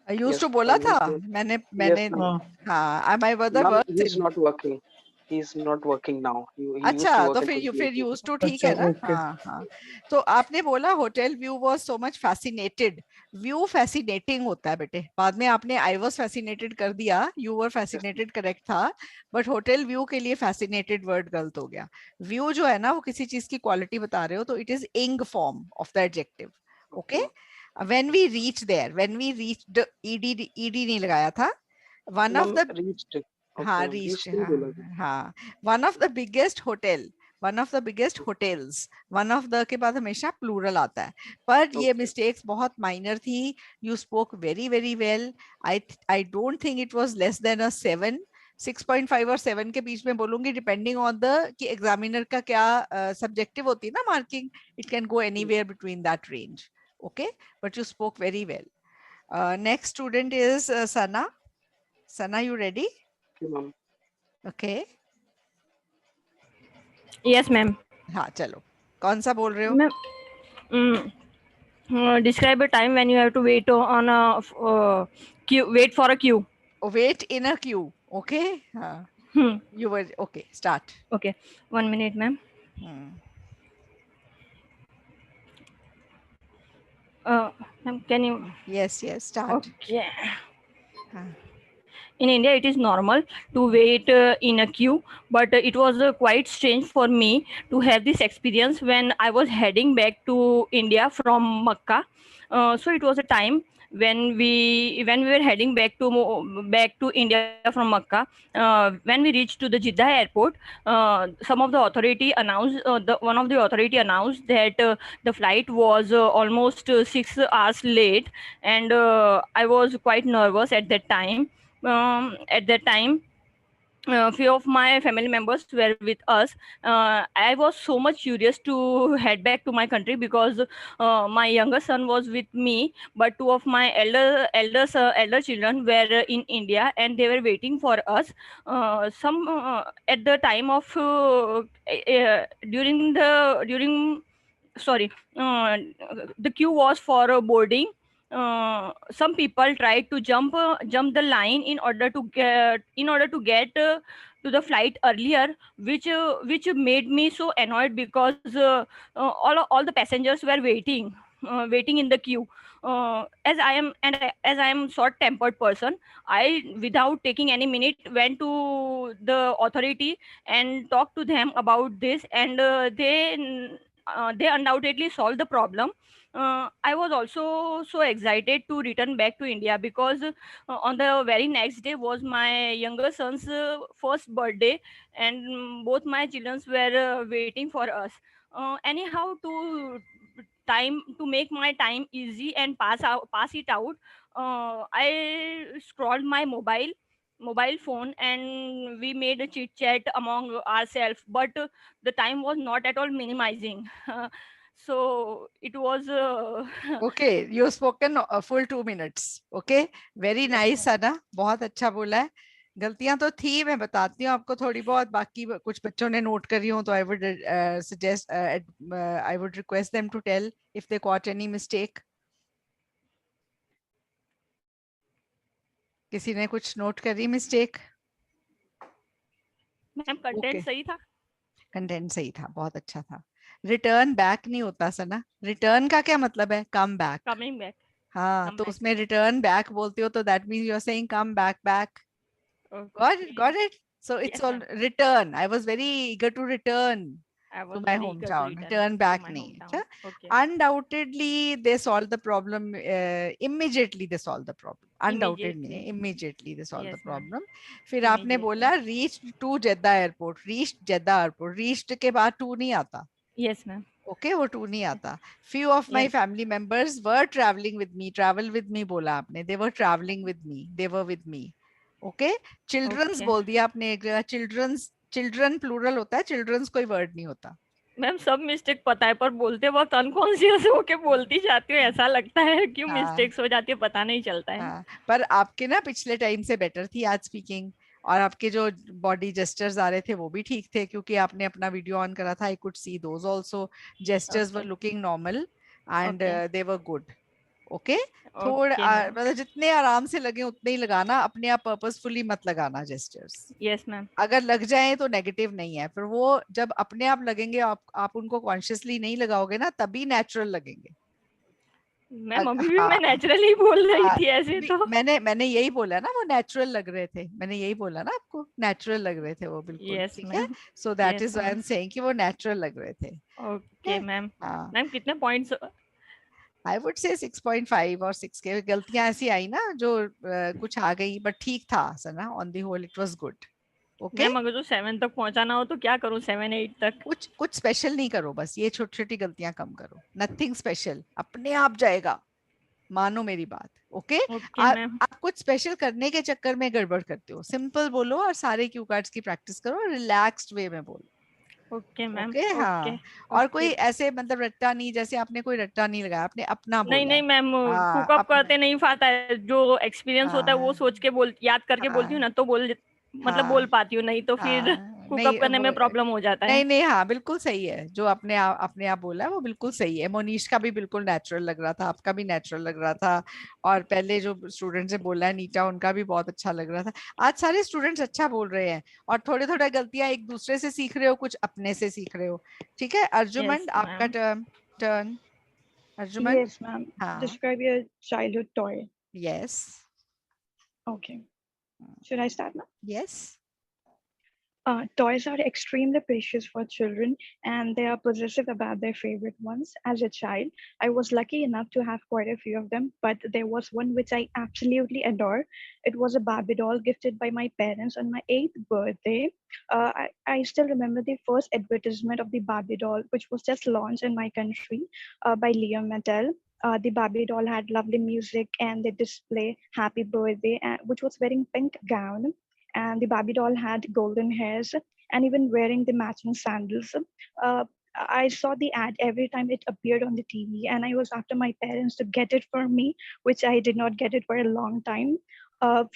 I used Yes, to बोला था, मैंने ma'am. हाँ, my brother Ma'am, works he's in. not working. He's not working now. He used अच्छा, to तो work in फिर facilities. used to ठीक है ना? okay. हाँ हाँ. तो आपने बोला hotel view was so much fascinated. View fascinating होता है बेटे. बाद में आपने I was fascinated कर दिया. You were fascinated correct था. But hotel view के लिए fascinated word गलत हो गया. View जो है ना, वो किसी चीज की quality बता रहे हो, तो it is ing form of the adjective. Okay? When we reached there, when we reached, ed नहीं लगाया था. One of Ma'am, the reached. हाँ, Okay, reached, reached नहीं बोला था. हाँ, one of the biggest hotel, one of the biggest hotels, one of the के बाद हमेशा plural आता है, पर ये mistakes बहुत minor थी. You spoke very well. I don't think it was less than a 7. 6.5 और 7 के बीच में बोलूंगी, depending on the कि examiner का क्या subjective होती है ना marking. It can go anywhere between that range. Okay, but you spoke very well. Next student is Sana. Sana, you ready? Okay, ma'am. Okay. Yes, ma'am. हाँ, चलो. कौन सा बोल रहे हो? Ma'am, describe a time when you have to wait on a queue. Wait for a queue. Wait in a queue. Okay. हाँ. You were okay. Start. Okay. 1 minute, ma'am. Ma'am, can you? Yes. Start. Okay. In India, it is normal to wait in a queue, but it was quite strange for me to have this experience when I was heading back to India from Makkah. So it was a time when we were heading back to India from Makkah. When we reached to the Jeddah airport, some of the authority announced one of the authority announced that the flight was almost 6 hours late, and I was quite nervous at that time. At that time, few of my family members were with us. I was so much curious to head back to my country because my younger son was with me, but two of my elder children were in India and they were waiting for us. Some at the time of during sorry, the queue was for boarding. Some people tried to jump the line in order to get to the flight earlier, which made me so annoyed because all the passengers were waiting in the queue. As I am short tempered person, I, without taking any minute, went to the authority and talked to them about this, and they undoubtedly solved the problem. I was also so excited to return back to India because on the very next day was my younger son's first birthday, and both my children were waiting for us. Anyhow, to make my time easy and pass it out, I scrolled my mobile phone and we made a chit chat among ourselves, but the time was not at all minimizing. So it was Okay, you spoken a full 2 minutes. Okay, very nice, Sana. बहुत अच्छा बोला है. गलतियां तो थी, मैं बताती हूँ आपको थोड़ी बहुत, बाकी कुछ बच्चों ने नोट करी हो तो I would suggest I would request them to tell if they caught any mistake. किसी ने कुछ नोट करी मिस्टेक? मैम, कंटेंट सही था. कंटेंट सही था, बहुत अच्छा था. रिटर्न बैक नहीं होता सना, रिटर्न का क्या मतलब है? Come back. Coming back. हाँ, Come तो back. उसमें रिटर्न बैक बोलते हो तो that means you are saying come back. Got it. So it's Yes, all ma'am. return. I was very eager to return I to was my very eager to hometown. return Return to back my nahi. hometown. अच्छा? Okay. Undoubtedly they solved the problem. Immediately they solved the problem. Undoubted नहीं है, Immediately. immediately they solved the Yes, ma'am. problem. फिर आपने बोला reached to Jeddah airport. Reached Jeddah airport. Reached के बाद to नहीं आता. Yes, ma'am. Okay, वो टू नहीं आता. Few of my Yes. family members were traveling with me. Travel with me बोला आपने. They were traveling with me. They were with me. Okay. Children's Okay. बोल दिया आपने एक जगह. Children plural होता है. Children's कोई word नहीं होता. मैम सब मिस्टेक पता है पर बोलते वक्त अनकॉन्शियस होके बोलती जाती हूँ, ऐसा लगता है क्यों हाँ. मिस्टेक्स हो जाती है पता नहीं चलता है. हाँ, पर आपके ना पिछले टाइम से बेटर थी आज स्पीकिंग, और आपके जो बॉडी जेस्चर्स आ रहे थे वो भी ठीक थे, क्योंकि आपने अपना वीडियो ऑन करा था. I could see those also. Gestures were Okay. Looking normal and Okay. They were good. Okay. थोड़ा Okay, ma'am. मतलब जितने आराम से लगे उतने ही लगाना, अपने आप पर्पसफुली मत लगाना जेस्चर्स. Yes, ma'am. अगर लग जाए तो नेगेटिव नहीं है, पर वो जब अपने आप लगेंगे, आप उनको कॉन्शियसली नहीं लगाओगे ना, तभी नेचुरल लगेंगे. मैम अभी भी हाँ, मैं नेचुरली बोल रही हाँ, थी ऐसे तो. मैंने यही बोला ना, वो नेचुरल लग रहे थे. मैंने यही बोला ना आपको, नेचुरल लग रहे थे वो बिल्कुल. Yes, ठीक है. ma'am. So that Yes, is why I am ma'am. Saying कि वो नेचुरल लग रहे थे. Okay, ma'am. हाँ, मैम कितने पॉइंट्स? आई वुड से 6.5 और 6 के. गलतियां ऐसी आई ना जो कुछ आ गई, बट ठीक था Sana. On the whole it was good. Okay. Ma'am अगर तो 7 तक पहुंचाना हो तो क्या करूं? 7 8 तक? कुछ स्पेशल नहीं करो, बस ये छोटी छोटी गलतियां कम करो. नथिंग स्पेशल, अपने आप जाएगा. मानो मेरी बात. ओके. Okay ma'am. आप कुछ स्पेशल करने के चक्कर में गड़बड़ करते हो. सिंपल बोलो और सारे क्यू कार्ड्स की प्रैक्टिस करो, रिलैक्स्ड वे में बोलो. Okay ma'am. ओके. हाँ. और कोई ऐसे मतलब रट्टा नहीं, जैसे आपने कोई रट्टा नहीं लगाया, आपने अपना बोला. नहीं नहीं मैम, हाँ, कुक अप अपना. करते नहीं पाता है. जो एक्सपीरियंस होता है वो सोच के याद करके बोलती हूँ ना, तो मतलब बोल पाती हूँ, नहीं तो फिर कुक नहीं, अप करने में प्रॉब्लम हो जाता है. नहीं, हाँ, बिल्कुल सही है. जो अपने आप बोला है वो बिल्कुल सही है. मोनीश का भी बिल्कुल नेचुरल लग रहा था, आपका भी नेचुरल लग रहा था, और पहले जो स्टूडेंट से बोला है नीटा, उनका भी बहुत अच्छा लग रहा था. आज सारे स्टूडेंट्स अच्छा बोल रहे हैं, और थोड़े थोड़े गलतियां एक दूसरे से सीख रहे हो, कुछ अपने से सीख रहे हो. ठीक है. अर्जुमन, आपका टर्न. अर्जुमन. Yes, ma'am. हाँ. Describe your childhood toy. Yes. Okay. Should I start now? Yes. Toys are extremely precious for children, and they are possessive about their favorite ones. As a child, I was lucky enough to have quite a few of them, but there was one which I absolutely adore. It was a Barbie doll gifted by my parents on my 8th birthday. I still remember the first advertisement of the Barbie doll, which was just launched in my country by Leo Mattel. The Barbie doll had lovely music and the display Happy Birthday, which was wearing pink gown. And the Barbie doll had golden hairs and even wearing the matching sandals. I saw the ad every time it appeared on the TV, and I was after my parents to get it for me, which I did not get it for a long time.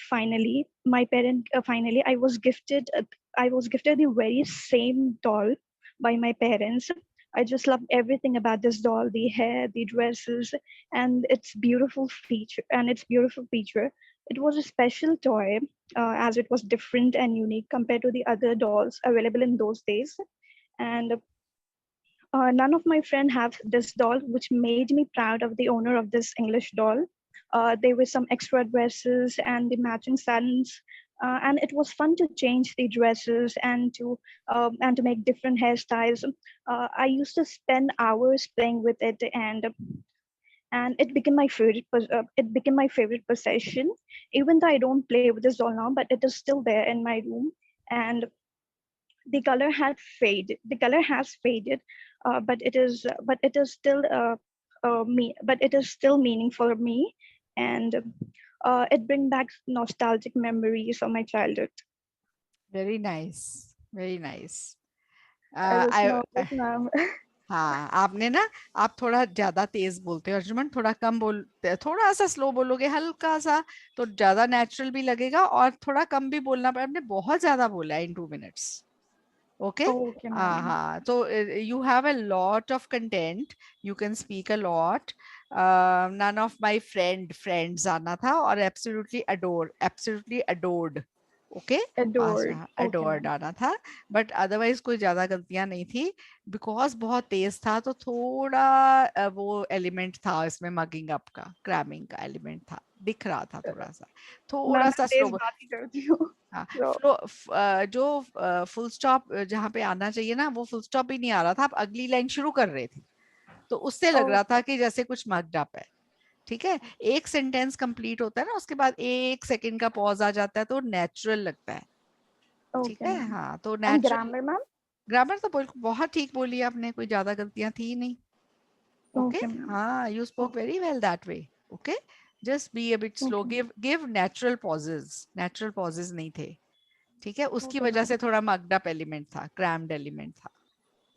Finally, I was gifted. I was gifted the very same doll by my parents. I just loved everything about this doll: the hair, the dresses, and its beautiful feature. It was a special toy, as it was different and unique compared to the other dolls available in those days. And none of my friends have this doll, which made me proud of the owner of this English doll. There were some extra dresses and the matching satins, and it was fun to change the dresses and to make different hairstyles. I used to spend hours playing with it, and it became my favorite possession. Even though I don't play with this doll now, but it is still there in my room, and the color has faded, but it is still meaningful for me, and it brings back nostalgic memories of my childhood. Very nice. Very nice. I was nervous, ma'am. हाँ, आपने ना, आप थोड़ा ज्यादा तेज बोलते हो अर्जुमन, थोड़ा कम बोलते, थोड़ा सा स्लो बोलोगे, हल्का सा, तो ज्यादा नेचुरल भी लगेगा, और थोड़ा कम भी बोलना पड़ेगा. आपने बहुत ज्यादा बोला है इन 2 minutes. Okay. Okay, ma'am. हाँ, so you have a lot of content, you can speak a lot. None of my friends आना था, और absolutely adored. Okay Adored. Okay, adored ma'am. आना था, बट अदरवाइज कोई ज्यादा गलतियां नहीं थी, बिकॉज बहुत तेज था तो थोड़ा वो एलिमेंट था इसमें, मगिंग अप का, क्रैमिंग का एलिमेंट था, दिख रहा था थोड़ा सा, थोड़ा मैम सा मैं तेज स्लो। बात ही करती हूँ। हाँ, So, जो फुल स्टॉप जहाँ पे आना चाहिए ना, वो फुल स्टॉप ही नहीं आ रहा था, आप अगली लाइन शुरू कर रहे थे, तो उससे लग रहा था कि जैसे कुछ मग्ड अप है। ठीक है, एक सेंटेंस कंप्लीट होता है ना, उसके बाद 1 सेकंड का पॉज आ जाता है, तो नेचुरल लगता है। ठीक okay, है, ma'am. हाँ, तो And natural. grammar, ma'am? Grammar तो बहुत ठीक बोली आपने, कोई ज्यादा गलतियां थी नहीं। Okay, Okay, ma'am. हाँ, you spoke very well that way. Okay, just be a bit slow, Okay. Give natural pauses, natural pauses नहीं थे। ठीक है, उसकी Okay, वजह ma'am. से थोड़ा मग्ड अप एलिमेंट था, क्रैम्ड एलिमेंट था।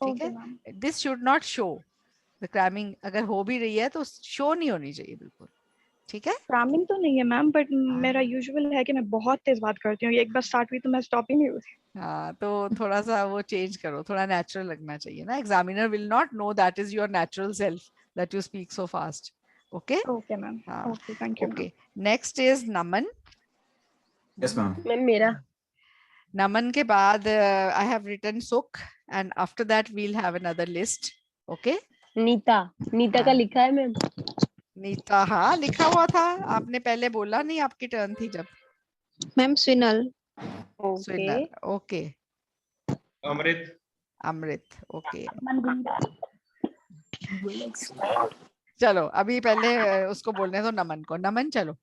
ठीक Okay, है, ma'am. This should not show, the cramming अगर हो भी रही है तो शो नहीं होनी चाहिए बिल्कुल। ठीक है, Cramming तो नहीं है मैम, बट हाँ मेरा यूजुअल है कि मैं बहुत तेज बात करती हूँ, ये एक बार स्टार्ट हुई तो मैं स्टॉप ही नहीं हुई। हाँ, तो थोड़ा सा वो चेंज करो, थोड़ा नेचुरल लगना चाहिए ना, examiner will not know that is your natural self that you speak so fast. Okay, okay ma'am, हाँ, okay, thank you ma'am. Okay, next is Naman. Yes, ma'am. Ma'am मेरा नमन के बाद I have written Sukh, and after that we'll have another list. Okay, Nita, Nita का हाँ, लिखा है ma'am. Nita, हाँ लिखा हुआ था, आपने पहले बोला नहीं, आपकी टर्न थी जब। Ma'am Swinal. Okay Swiner, okay, Amrit. Amrit, okay. चलो अभी पहले उसको बोलने दो, नमन को। नमन चलो।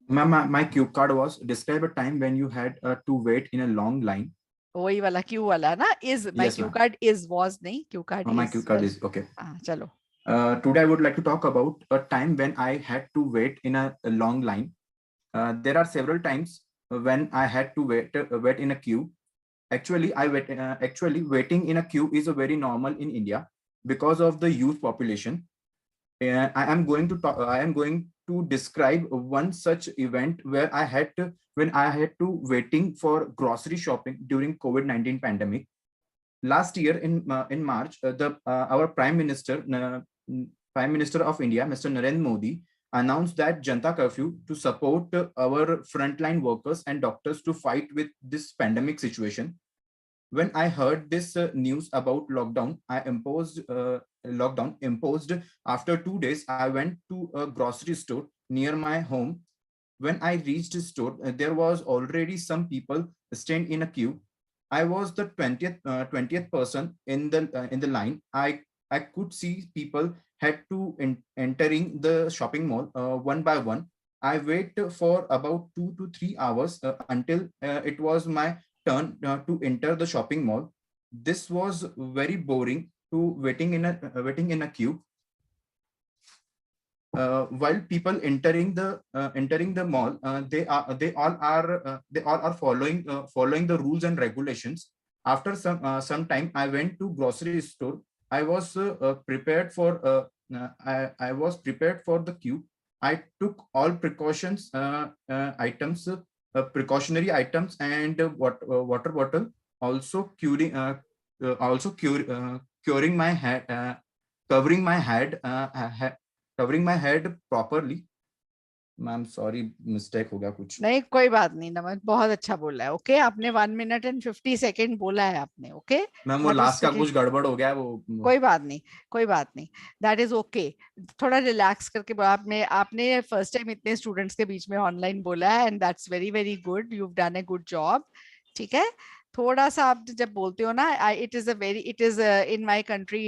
Ma'am, my cue card was describe a time when you had to wait in a long line. वही वाला क्यू वाला ना, is my Yes, Q ma'am. Card is, was नहीं, Q card My is. cue card is okay. हाँ, चलो। Today I would like to talk about a time when I had to wait in a long line. There are several times when I had to wait in a queue. Actually, waiting in a queue is a very normal in India because of the youth population. I am going to describe one such event where when I had to waiting for grocery shopping during COVID-19 pandemic. Last year in March, our Prime Minister of India, Mr. Narendra Modi, announced that Janta curfew to support our frontline workers and doctors to fight with this pandemic situation. When I heard this news about lockdown imposed after 2 days, I went to a grocery store near my home. When I reached the store, there was already some people standing in a queue. I was the 20th person in the line. I could see people had to entering the shopping mall one by one. I waited for about 2 to 3 hours until it was my turn to enter the shopping mall. This was very boring to waiting in a queue. While people entering the mall, they all are following the rules and regulations. After some time, I went to grocery store. I was prepared for I was prepared for the queue. I took all precautionary items and water bottle, also curing my head, covering my head covering my head properly. Ma'am sorry, mistake हो गया कुछ। नहीं, कोई बात नहीं नमन, बहुत अच्छा बोला है। ओके, आपने 1 मिनट एंड 50 सेकेंड बोला है आपने। ओके मैम वो लास्ट का कुछ गड़बड़ हो गया, वो कोई बात नहीं, कोई बात नहीं, दैट इज ओके। थोड़ा रिलैक्स करके आपने फर्स्ट टाइम इतने स्टूडेंट्स के बीच में ऑनलाइन बोला है, and that's very very good, you have done a good job. ठीक है, थोड़ा सा आप जब बोलते हो ना, it is in my country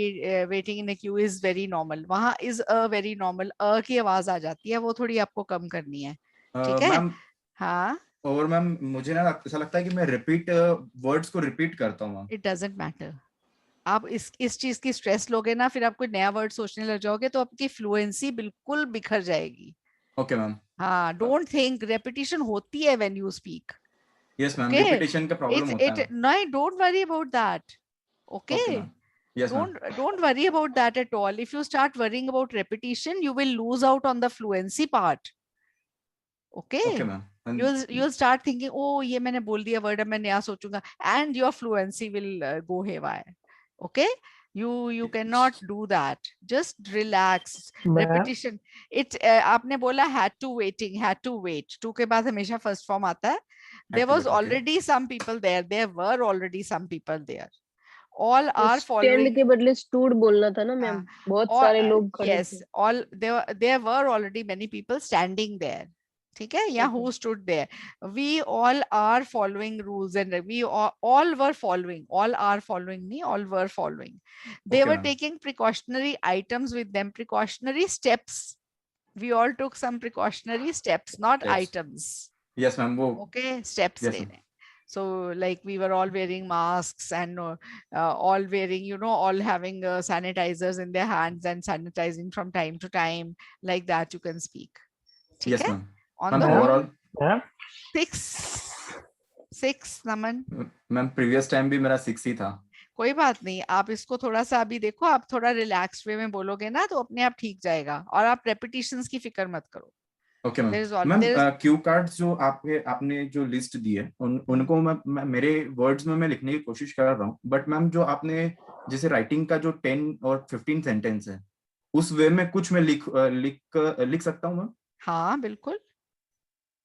waiting in a Q is very normal, वहां इज अ वेरी नॉर्मल, की आवाज आ जाती है, वो थोड़ी आपको कम करनी है। ठीक है, मैम। हाँ, और मैम मुझे ना ऐसा लगता है कि मैं वर्ड्स को रिपीट करता हूँ। इट डजंट मैटर, आप इस चीज की स्ट्रेस लोगे ना, फिर आप कोई नया वर्ड सोचने लग जाओगे तो आपकी फ्लुएंसी बिल्कुल बिखर जाएगी। Okay ma'am. हाँ, डोंट थिंक, रेपिटेशन होती है when you speak. Yes ma'am, Okay, repetition का प्रॉब्लम होता है। no, don't worry about that. Okay, yes ma'am. don't worry about that at all. If you start worrying about repetition, you will lose out on the fluency part. Okay, okay ma'am. you'll start thinking, oh ये मैंने बोल दिया word, अब मैं नया सोचूंगा, and your fluency will go haywire. Okay, You cannot do that. Just relax. Ma'am, Repetition. आपने बोला had to wait. 2 के बाद हमेशा first form आता है. There was already some people there. There were already some people there. All are following. Stand के बदले stood बोलना था ना मैम, बहुत All, सारे लोग खड़े yes, थे. all there were already many people standing there. ठीक है, या who stood there. We all are following rules and we all were following. All are following me. All were following. They Okay, were ma'am. taking precautionary items with them. Precautionary steps. We all took some precautionary steps, not Yes. items. Yes, ma'am. वो Okay, steps. Yes, ले ma'am. रहे हैं. So like we were all wearing masks and all wearing, all having sanitizers in their hands and sanitizing from time to time. Like that you can speak. ठीक Yes, है? ma'am. On Ma'am, the whole, overall, ma'am, 6 Naman. Ma'am previous time भी मेरा 6 ही था. कोई बात नहीं, आप इसको थोड़ा सा अभी देखो, आप थोड़ा रिलैक्स वे में बोलोगे ना तो अपने आप ठीक जाएगा. और आप रेपिटेशंस की फिक्र मत करो. Okay ma'am. There is all- ma'am there is- cue cards जो आपने जो लिस्ट दी है उनको मैं मेरे वर्ड्स में मैं लिखने की कोशिश कर रहा हूँ. बट मैम जो आपने जैसे राइटिंग का जो 10 और 15 सेंटेंस है उस वे में कुछ मैं लिख सकता हूँ मैम. हाँ बिल्कुल.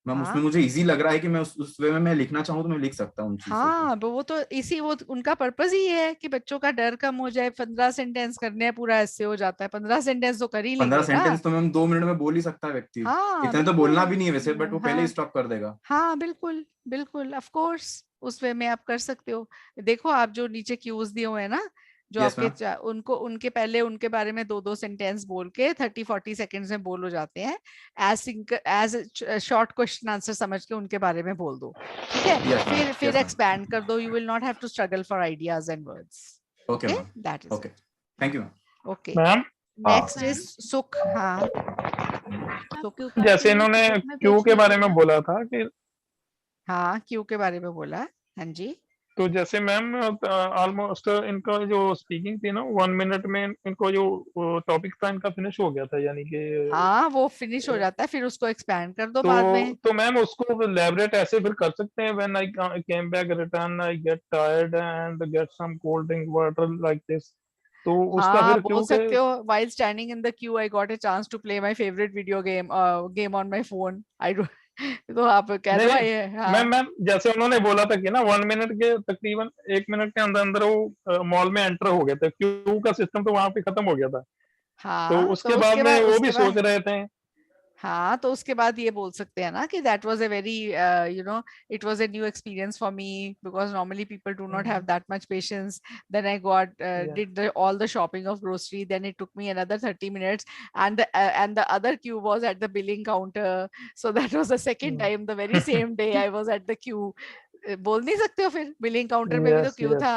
मैम हाँ. उसमें मुझे इजी लग रहा है कि मैं उस वे में मैं लिखना चाहूँ तो मैं लिख सकता हूँ उन चीजों को. हाँ वो तो वो उनका पर्पस ही है कि बच्चों का डर कम हो जाए. 15 सेंटेंस करने हैं, पूरा ऐसे हो जाता है. 15 सेंटेंस तो कर ही 15 लेंगे ना. सेंटेंस तो मैम 2 मिनट में बोल ही सकता है व्यक्ति. हाँ इतने तो बिल्कुल. बोलना भी नहीं है वैसे, बट वो पहले ही हाँ स्टॉप कर देगा. हाँ बिल्कुल बिल्कुल, ऑफ कोर्स उस वे में आप कर सकते हो. देखो आप जो नीचे क्यूज दिए हुए हैं ना, जो Yes, आपके उनके पहले उनके बारे में 2-2 सेंटेंस बोल के 30-40 सेकंड्स में बोल हो जाते हैं. एज शॉर्ट क्वेश्चन आंसर समझ के उनके बारे में बोल दो. ठीक है. Yes, ma'am. फिर Yes, ma'am. एक्सपैंड कर दो. You will not have to struggle for ideas and words. Okay ma'am. That is okay, thank you ma'am. Okay. Ma'am, next is Sukh. हाँ सुख. जैसे इन्होंने क्यू के बारे में बोला था कि हाँ क्यू के बारे में बोला. हाँ जी. तो जैसे मैम ऑलमोस्ट इनका जो स्पीकिंग थी ना 1 मिनट में इनको जो टॉपिक था इनका फिनिश हो गया था, यानी कि हाँ वो फिनिश हो जाता है, फिर उसको एक्सपैंड कर दो बाद में. तो मैम उसको एलैबोरेट ऐसे फिर कर सकते हैं. When I came back return I get tired and get some cold drink water like this. तो उसका हाँ फिर बोल क्यों सकते हो. while standing in the queue I got a chance to play my favorite video game on my phone. I do. तो आप कह दो ये. हाँ मैम जैसे उन्होंने बोला था कि ना 1 मिनट के तकरीबन 1 मिनट के अंदर अंदर वो मॉल में एंटर हो गए थे. क्यू का सिस्टम तो वहां पे खत्म हो गया था. हाँ तो उसके बाद में वो भी उसके बाद सोच रहे थे. हाँ तो उसके बाद ये बोल सकते हैं ना कि that was a very it was a new experience for me because normally people do not have that much patience. Then I did all the shopping of grocery. Then it took me another 30 minutes and the other queue was at the billing counter. So that was the second time. The very same day I was at the queue. बोल नहीं सकते हो फिर billing counter में भी तो Q था.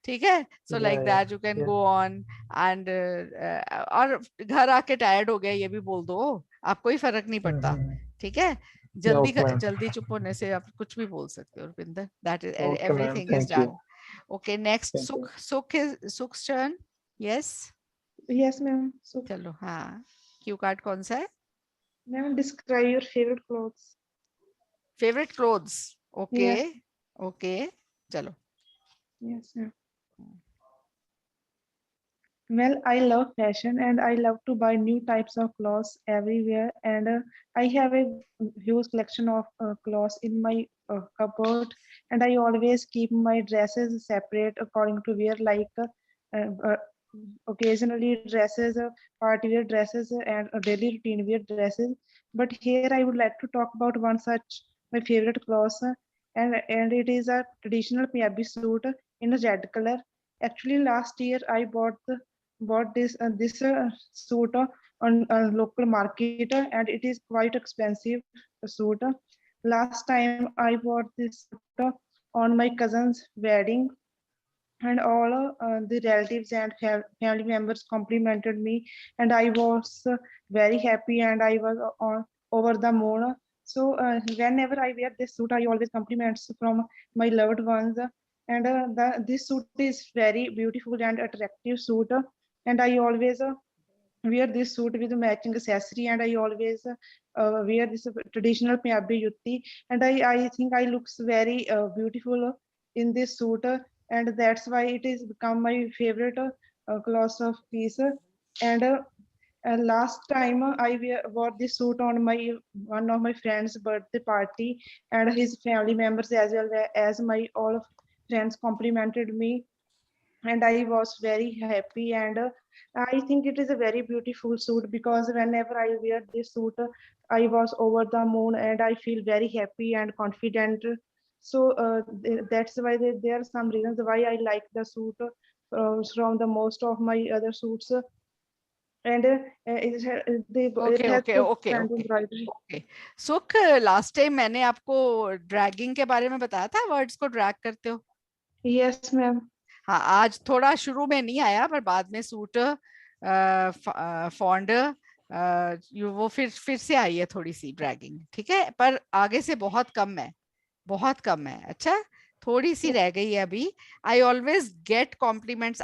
ठीक है. So like that you can go on and और घर आके टायर्ड हो गया ये भी बोल दो. आपको ही फर्क नहीं पड़ता. ठीक है. जल्दी चुप होने से आप कुछ भी बोल सकते हो Rupinder. That is everything is done. Okay next Sukh's turn. Yes Yes, ma'am. So, चलो. हाँ क्यू कार्ड कौन सा है. ma'am, describe your favorite clothes. Favourite clothes. Okay Yes. Okay चलो. Yes, ma'am. Well, I love fashion and I love to buy new types of clothes everywhere. And I have a huge collection of clothes in my cupboard. And I always keep my dresses separate according to wear, like occasionally dresses, party wear dresses, and daily routine wear dresses. But here I would like to talk about one such my favorite clothes, and it is a traditional Punjabi suit in a red color. Actually, last year I bought this suit on a local market, and it is quite expensive suit. Last time I bought this suit on my cousin's wedding, and all the relatives and family members complimented me, and I was very happy, and I was over the moon. So whenever I wear this suit, I always compliments from my loved ones, and this suit is very beautiful and attractive suit, and I always wear this suit with matching accessory, and I always wear this traditional Punjabi jutti, and I think I looks very beautiful in this suit, and that's why it is become my favorite cloth of piece. And last time wore this suit on one of my friend's birthday party, and his family members as well as my all of friends complimented me, and I was very happy. And I think it is a very beautiful suit, because whenever I wear this suit, I was over the moon and I feel very happy and confident. So that's why there are some reasons why I like the suit from the most of my other suits. And it okay has okay good okay hand okay embroidery. Okay सुख, last time मैंने आपको dragging के बारे में बताया था, words को drag करते हो। Yes ma'am. हाँ, आज थोड़ा शुरू में नहीं आया, पर बाद में सूट फॉन्ड वो फिर से आई है थोड़ी सी ड्रैगिंग, ठीक है, पर आगे से बहुत कम है, बहुत कम है। अच्छा, थोड़ी सी रह गई है अभी। आई ऑलवेज गेट कॉम्प्लीमेंट्स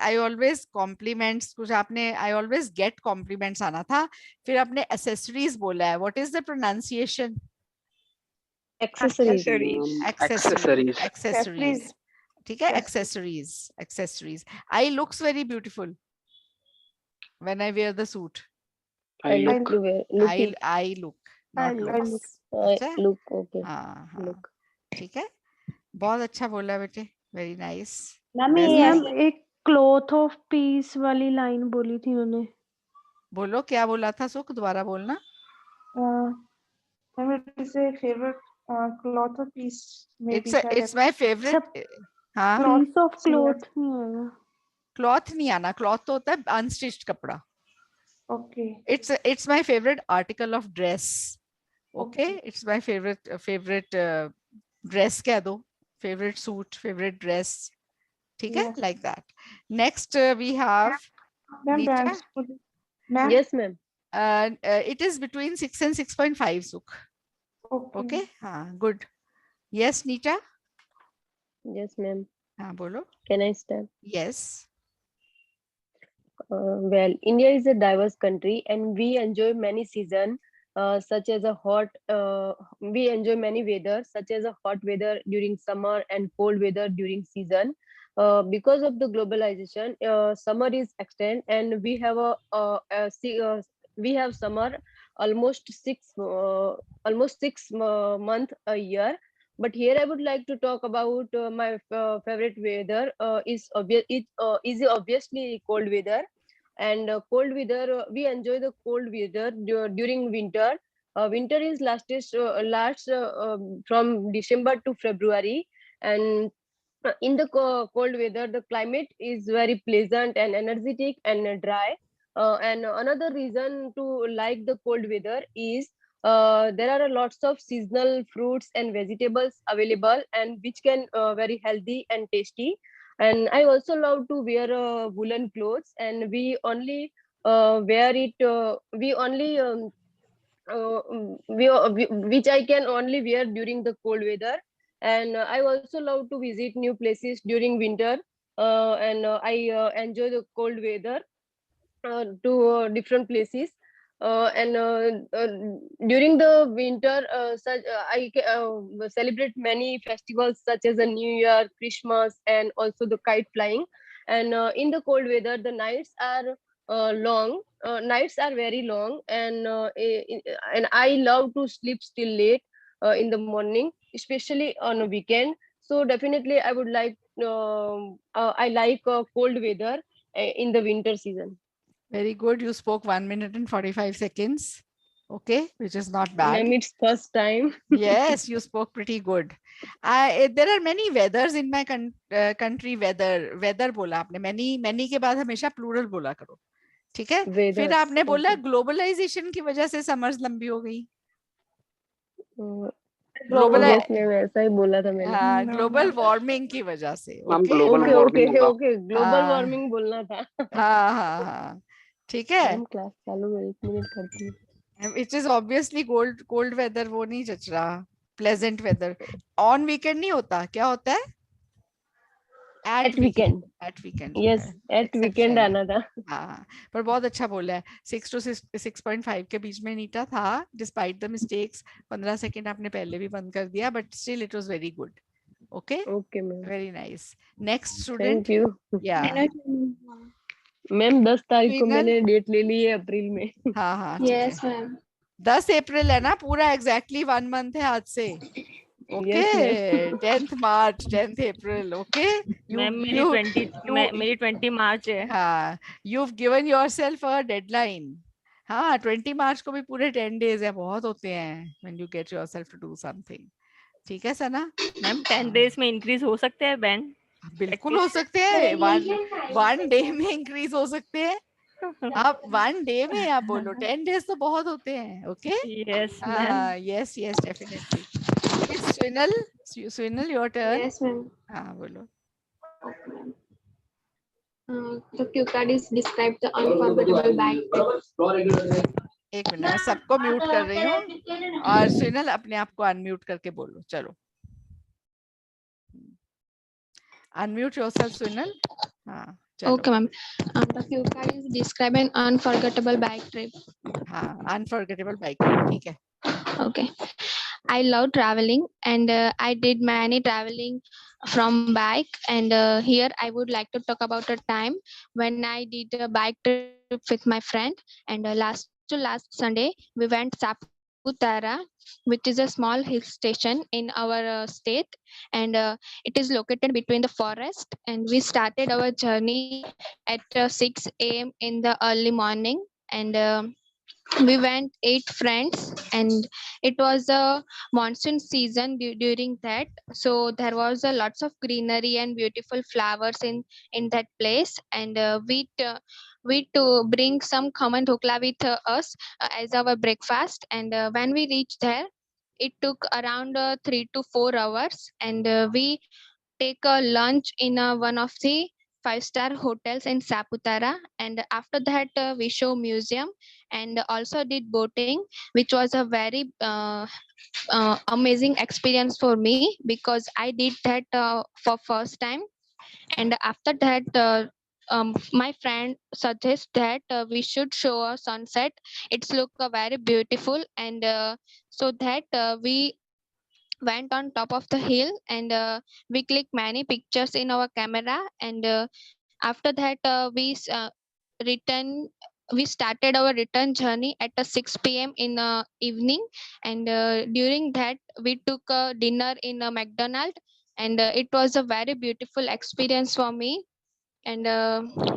कुछ आपने, आई ऑलवेज गेट कॉम्प्लीमेंट्स आना था, फिर आपने एसेसरीज बोला है। What is the pronunciation? Accessories. Accessories, Accessories. Accessories, ठीक है, Accessories. Accessories. I looks very beautiful when I wear the suit. I look. I look, not looks. अच्छा, Look, okay. हाँ हाँ, Look. ठीक है, बहुत अच्छा बोला बेटे, वेरी नाइस। मैम एक क्लॉथ ऑफ पीस वाली लाइन बोली थी उन्होंने। बोलो, क्या बोला था सुख, दोबारा बोलना। Ma'am, it is a favorite cloth of piece. It's my favourite. हाँ, पीस ऑफ क्लॉथ नहीं आएगा। क्लॉथ नहीं आना, क्लॉथ तो होता है अनस्टिच्ड कपड़ा। Okay. It's my favorite article of dress. Okay, it's my favorite dress कह दो, favorite suit, favorite dress, ठीक है, Yes. like that. Next we have Ma'am, Neeta. brands. Ma'am. Yes, ma'am. It is between 6 and 6.5 Sukh. Okay, हाँ, good. Yes, Neeta. Yes, ma'am. हाँ, बोलो। Can I start? Yes. Well, India is a diverse country, and we enjoy many seasons, such as a hot. We enjoy many weather, such as a hot weather during summer and cold weather during season. Because of the globalization, summer is extended, and we have we have summer almost 6 month a year. But here I would like to talk about my favorite weather is obviously cold weather. And cold weather, we enjoy the cold weather during winter. Winter is lasts from December to February, and in the cold weather, the climate is very pleasant and energetic and dry. And another reason to like the cold weather is there are lots of seasonal fruits and vegetables available, and which can very healthy and tasty. And I also love to wear woolen clothes, and we only wear it. We only which I can only wear during the cold weather. And I also love to visit new places during winter. And I enjoy the cold weather to different places. During the winter, I celebrate many festivals such as the New Year, Christmas, and also the kite flying. And in the cold weather, the nights are long. Nights are very long, and I love to sleep still late in the morning, especially on a weekend. So definitely, I would like. I like cold weather in the winter season. Very good. You spoke 1 minute and 45 seconds. Okay, which is not bad. Ma'am, it's first time. Yes, you spoke pretty good. There are many weathers in my country. Weather बोला आपने, many के बाद हमेशा plural बोला करो, ठीक है? फिर आपने बोला ग्लोबलाइजेशन की वजह से समर्स लंबी हो गई। ऐसा ही बोला था मैंने। हाँ, ग्लोबल वार्मिंग की वजह से। ग्लोबल वार्मिंग बोलना था। हाँ, ठीक है। क्लास चालू है, 1 मिनट करती हूँ। It is obviously cold weather, वो नहीं जच रहा। Pleasant weather. On weekend नहीं होता, क्या होता है? At weekend. At weekend. Yes, at weekend आना था। हाँ, पर बहुत अच्छा बोला है। 6 to 6.5 के बीच में नीटा था, despite the mistakes। 15 सेकेंड आपने पहले भी बंद कर दिया, but still it was very good. Okay. Okay, ma'am. Very nice. Next student. Thank you. Yeah. Ma'am 10 तारीख को Swinal? मैंने डेट ले ली है अप्रैल में। हाँ हाँ ठीक है। Yes, ma'am. 10 अप्रैल है ना, पूरा एग्जैक्टली 1 मंथ है आज से। Okay, Yes, ma'am. 10th मार्च, 10th अप्रैल। ओके, मैम मेरी you 20 मार्च है। हाँ, you've given yourself a deadline. हाँ, 20 मार्च को भी पूरे 10 days है, बहुत होते हैं when you get yourself to do something. ठीक है सना? मैम 10 days में इंक्रीज हो सकते हैं बैंड? बिल्कुल हो सकते हैं, वन डे में इंक्रीज हो सकते हैं। आप 1 डे में आप बोलो, 10 days तो बहुत होते हैं। Okay, yes ma'am. Yes yes definitely. Swinal, Swinal your turn. Yes, ma'am. हाँ बोलो। Okay, ma'am. The cue card is described the unforgettable bike trip. एक मिनट, मैं सबको म्यूट कर रही हूँ और स्विनल अपने आप को अनम्यूट करके बोलो। चलो, अनम्यूट योरसेल्फ स्विनल। हाँ चलो। Okay, ma'am. The cue card is describe an unforgettable bike trip. हाँ, अनफॉरगेटेबल बाइक ट्रिप, ठीक है। Okay. I love traveling and I did many traveling from bike and here I would like to talk about a time when I did a bike trip with my friend and last Sunday we went Saputara, which is a small hill station in our state and it is located between the forest and we started our journey at 6 a.m. in the early morning and we went 8 friends and it was a monsoon season during that so there was a lots of greenery and beautiful flowers in that place and we to bring some common dhokla with us as our breakfast and when we reached there it took around 3 to 4 hours and we take a lunch in one of the 5-star hotels in Saputara and after that we show museum and also did boating which was a very amazing experience for me because I did that for first time and after that my friend suggests that we should show a sunset. It's look very beautiful and so that we went on top of the hill and we clicked many pictures in our camera and after that return we started our return journey at 6 p.m. in the evening and during that we took a dinner in a McDonald's and it was a very beautiful experience for me and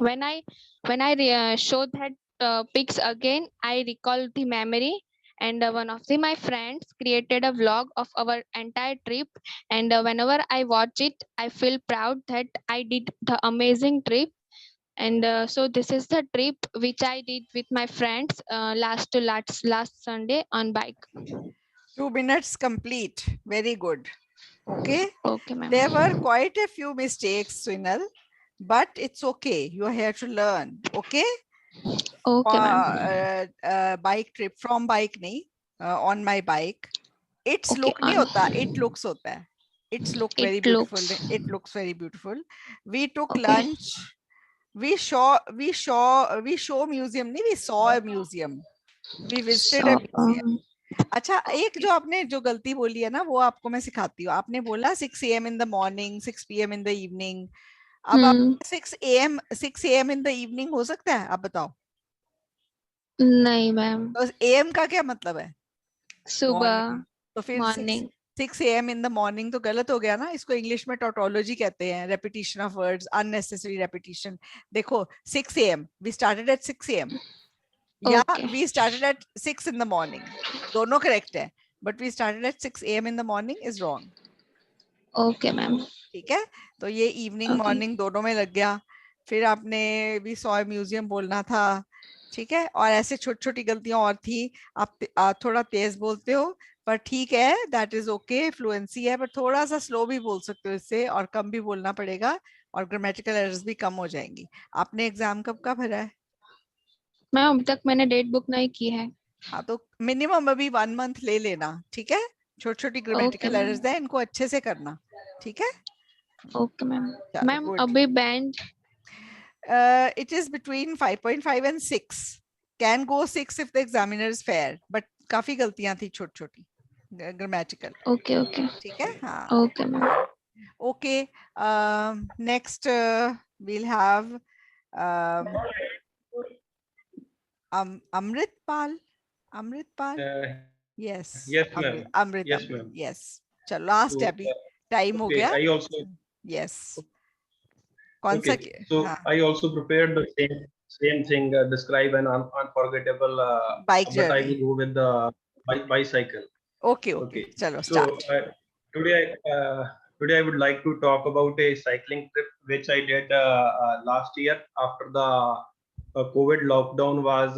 when I showed that pics again I recall the memory and one of my friends created a vlog of our entire trip and whenever I watch it I feel proud that I did the amazing trip and so this is the trip which I did with my friends last Sunday on bike. 2 minutes complete. Very good. Okay. Okay, ma'am. There were quite a few mistakes, Swinal, but it's okay. You are here to learn. Okay. Okay, ma'am. Bike trip from bike nahi, on my bike. It's Okay, look nahi on. hota. It looks hota hai. It's look It very beautiful. looks. It looks very beautiful. We took Okay. lunch. We show museum nahi. We saw a museum. We visited a museum. अच्छा, एक जो आपने जो गलती बोली है ना वो आपको मैं सिखाती हूँ। आपने बोला 6 AM in the morning, 6 PM in the evening. अब आप 6 AM in the evening हो सकता है? आप बताओ। नहीं मैम। तो AM का क्या मतलब है? सुबह। तो फिर morning. 6 AM in the morning तो गलत हो गया ना। इसको इंग्लिश में टॉटोलॉजी कहते हैं, repetition of words, unnecessary repetition. देखो 6 AM, we started at 6 AM. या we started at 6 in the morning. दोनों करेक्ट है, but we started at 6 AM in the morning is wrong. Okay ma'am. ठीक है, तो ये इवनिंग मॉर्निंग दोनों में लग गया। फिर आपने भी सॉय म्यूजियम बोलना था, ठीक है। और ऐसे छोटी छोटी गलतियां और थी। आप थोड़ा तेज बोलते हो पर ठीक है, दैट इज ओके, फ्लुएंसी है, पर थोड़ा सा स्लो भी बोल सकते हो इससे, और कम भी बोलना पड़ेगा, और ग्रामेटिकल एरर्स भी कम हो जाएंगी। आपने एग्जाम कब का भरा है? मैम अभी तक मैंने डेट बुक नहीं की है। हाँ, तो मिनिमम अभी 1 मंथ ले लेना, ठीक है। छोटी छोटी ग्रामेटिकल एरर्स है, इनको अच्छे से करना, ठीक है। Okay ma'am. मैम अभी band it is between 5.5 and 6, can go 6 if the examiner is fair, but काफी गलतियां थी छोटी छोटी ग्रामेटिकल। ओके ओके ठीक है, हाँ okay ma'am. okay, next we'll have Amritpal, Amritpal, yes, Yes, ma'am. Amrit, Yes, Amrit, ma'am. yes. चलो लास्ट So, है अभी, टाइम हो okay, गया. I also Yes. कौन सा? okay. So हाँ, I also prepared the same thing. Describe an unforgettable. Bike But I journey. will go with the bicycle. Okay, okay. Okay. चलो So start. today I would like to talk about a cycling trip which I did last year after the COVID lockdown was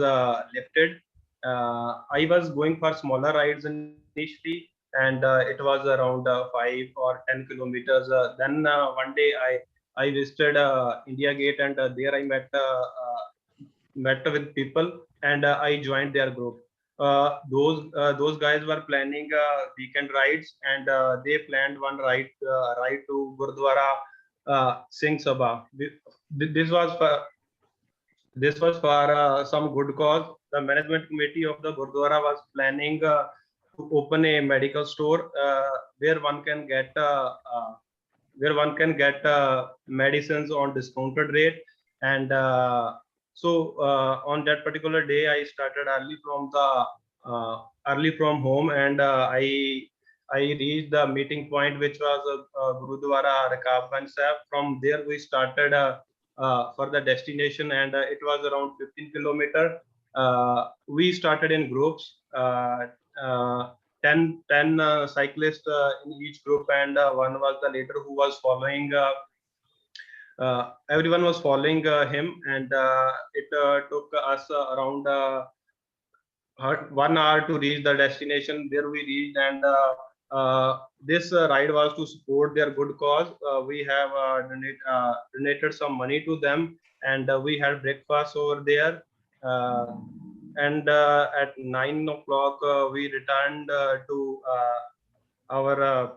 lifted. I was going for smaller rides initially, and it was around 5 or 10 kilometers. Then one day I visited India Gate, and there I met with people, and I joined their group. Those guys were planning weekend rides, and they planned one ride to Gurdwara Singh Sabha. This was for some good cause. The management committee of the Gurdwara was planning to open a medical store where one can get medicines on discounted rate. And so on that particular day, I started early from home, and I reached the meeting point, which was Gurudwara Rakabganj Sahib. From there we started for the destination, and it was around 15 kilometer. We started in groups, 10 cyclists in each group, and one was the leader who was following. Everyone was following him, and it took us around 1 hour to reach the destination. There we reached, and this ride was to support their good cause. We have donated some money to them, and we had breakfast over there. And at 9 o'clock, we returned to our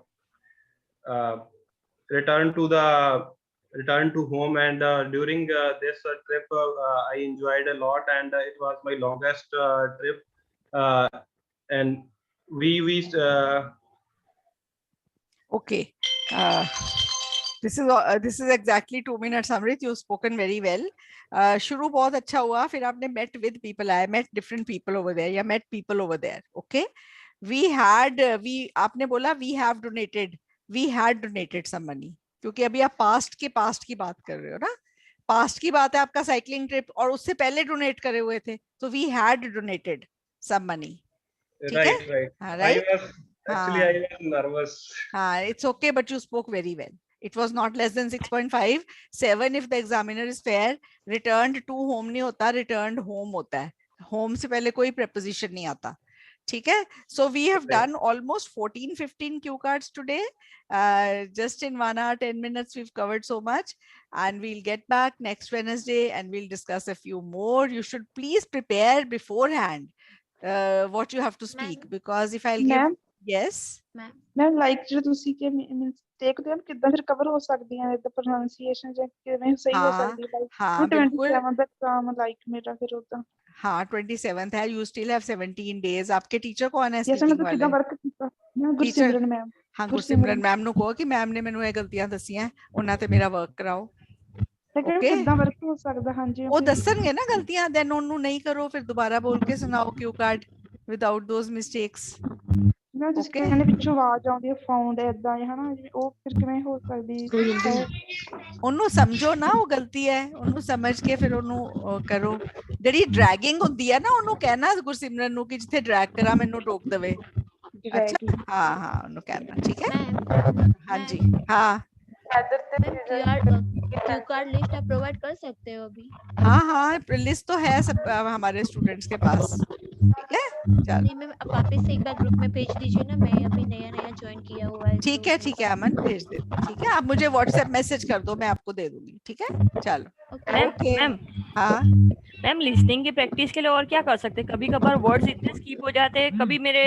return to home. And during this trip, I enjoyed a lot, and it was my longest trip. And we Okay. This is exactly 2 minutes. Amrit, you've spoken very well. शुरू बहुत अच्छा हुआ, फिर आपने met with people. I met different people over there. या met people over there. Okay. आपने बोला we have donated. We had donated some money. क्योंकि अभी आप past की बात कर रहे हो ना. Past की बात है आपका cycling trip, और उससे पहले donate करे हुए थे. So we had donated some money. right. Right? I was nervous. It's okay, but you spoke very well. It was not less than 6.5. 7 if the examiner is fair. Returned to home नहीं होता, returned home होता है. Home से पहले कोई preposition नहीं आता. ठीक है? So we have done almost 14-15 cue cards today. Just in 1 hour 10 minutes we've covered so much, and we'll get back next Wednesday and we'll discuss a few more. You should please prepare beforehand what you have to speak, because if I'll give yes ma'am like जो ਤੁਸੀਂ ਕਿ means ਦੇਖਦੇ ਹੋ ਕਿੱਦਾਂ ਫਿਰ cover ਹੋ ਸਕਦੀਆਂ ਨੇ, the pronunciation ਜਾਂ ਕਿਵੇਂ ਸਹੀ ਹੋ ਸਕਦੀ ਹੈ। हाँ बिल्कुल 27 ਦਾ ਕੰਮ ਲਾਈਕ ਮੇਰਾ ਫਿਰ ਉਦਾਂ हाँ 27th है, you still have 17 days. आपके टीचर कौन है जैसे स्पीकिंग मतलब वाले? कितना वर्क ਕੀਤਾ ਮੈਂ ਗੁਰਸਿਮਰਨ ਮੈਮ। हाँ गुरसिमरन मैम ਨੂੰ ਕਹੋ ਕਿ ਮੈਮ ਨੇ ਮੈਨੂੰ ਇਹ ਗਲਤੀਆਂ ਦਸੀਆਂ, ਉਹਨਾਂ ਤੇ ਮੇਰਾ ਵਰਕ ਕਰਾਓ। Okay, ਕਿੱਦਾਂ ਵਰਕ ਹੋ ਸਕਦਾ? ਹਾਂਜੀ ਉਹ ਦੱਸਣਗੇ ਨਾ ਗਲਤੀਆਂ, ਦੈਨ ਉਹਨੂੰ ਨਹੀਂ ਕਰੋ, ਫਿਰ ਦੁਬਾਰਾ ਬੋਲ ਕੇ ਸੁਣਾਓ ਕਿਊ ਕਾਰਡ ਵਿਦਆਊਟ ਦੋਜ਼ ਮਿਸਟੇਕਸ। ਨਾ ਜਿਸ ਕਹਿੰਦੇ ਵਿੱਚੋਂ ਆਵਾਜ਼ ਆਉਂਦੀ ਹੈ ਫਾਊਂਡ ਇਦਾਂ ਹੈ ਨਾ, ਉਹ ਫਿਰ ਕਿਵੇਂ ਹੋ ਸਕਦੀ? ਉਹਨੂੰ ਸਮਝੋ ਨਾ, ਉਹ ਗਲਤੀ ਹੈ, ਉਹਨੂੰ ਸਮਝ ਕੇ ਫਿਰ ਉਹਨੂੰ ਕਰੋ। ਜਿਹੜੀ ਡਰੈਗਿੰਗ ਹੁੰਦੀ ਹੈ ਨਾ, ਉਹਨੂੰ ਕਹਿਣਾ ਗੁਰਸਿਮਰਨ ਨੂੰ ਕਿ ਜਿੱਥੇ ਡਰੈਗ ਕਰਾਂ ਮੈਨੂੰ ਰੋਕ ਦੇਵੇ। ਅੱਛਾ ਹਾਂ ਹਾਂ ਉਹਨੂੰ ਕਹਿਣਾ, ਠੀਕ ਹੈ। ਹਾਂਜੀ हाँ क्यू कार्ड लिस्ट आप प्रोवाइड कर सकते हो अभी? हाँ लिस्ट तो है सब हमारे स्टूडेंट्स के पास, ठीक है। चल नहीं मैम, आप वापस से एक बार ग्रुप में भेज दीजिए ना, मैं अभी नया ज्वाइन किया हुआ है। ठीक है अमन भेज दे, ठीक है। आप मुझे व्हाट्सएप मैसेज कर दो, मैं आपको दे दूंगी, ठीक है। चलो मैम हाँ मैम लिसनिंग की प्रैक्टिस के लिए और क्या कर सकते हैं? कभी कभार वर्ड्स इतने स्किप हो जाते हैं, कभी मेरे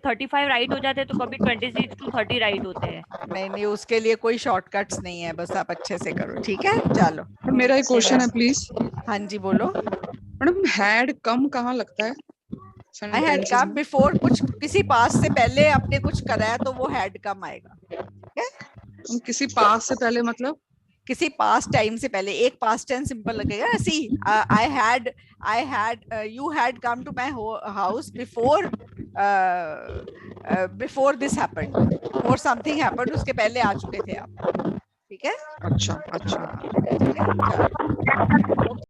35 राइट हो जाते हैं तो कभी 26 to 30 राइट होते हैं। नहीं उसके लिए कोई शॉर्टकट्स नहीं है, बस आप अच्छे से करो, ठीक है। चलो मेरा एक क्वेश्चन है प्लीज। हाँ जी बोलो मैडम, हैड कम कहाँ लगता है? I had come before, कुछ किसी पास से पहले आपने कुछ करा है तो वो had come आएगा, ठीक है। किसी पास से पहले मतलब किसी पास्ट टाइम से पहले, एक पास्ट टेंस सिंपल लगेगा, see I had you had come to my house before this happened, और समथिंग हैपेंड, उसके पहले आ चुके थे आप, ठीक है। अच्छा।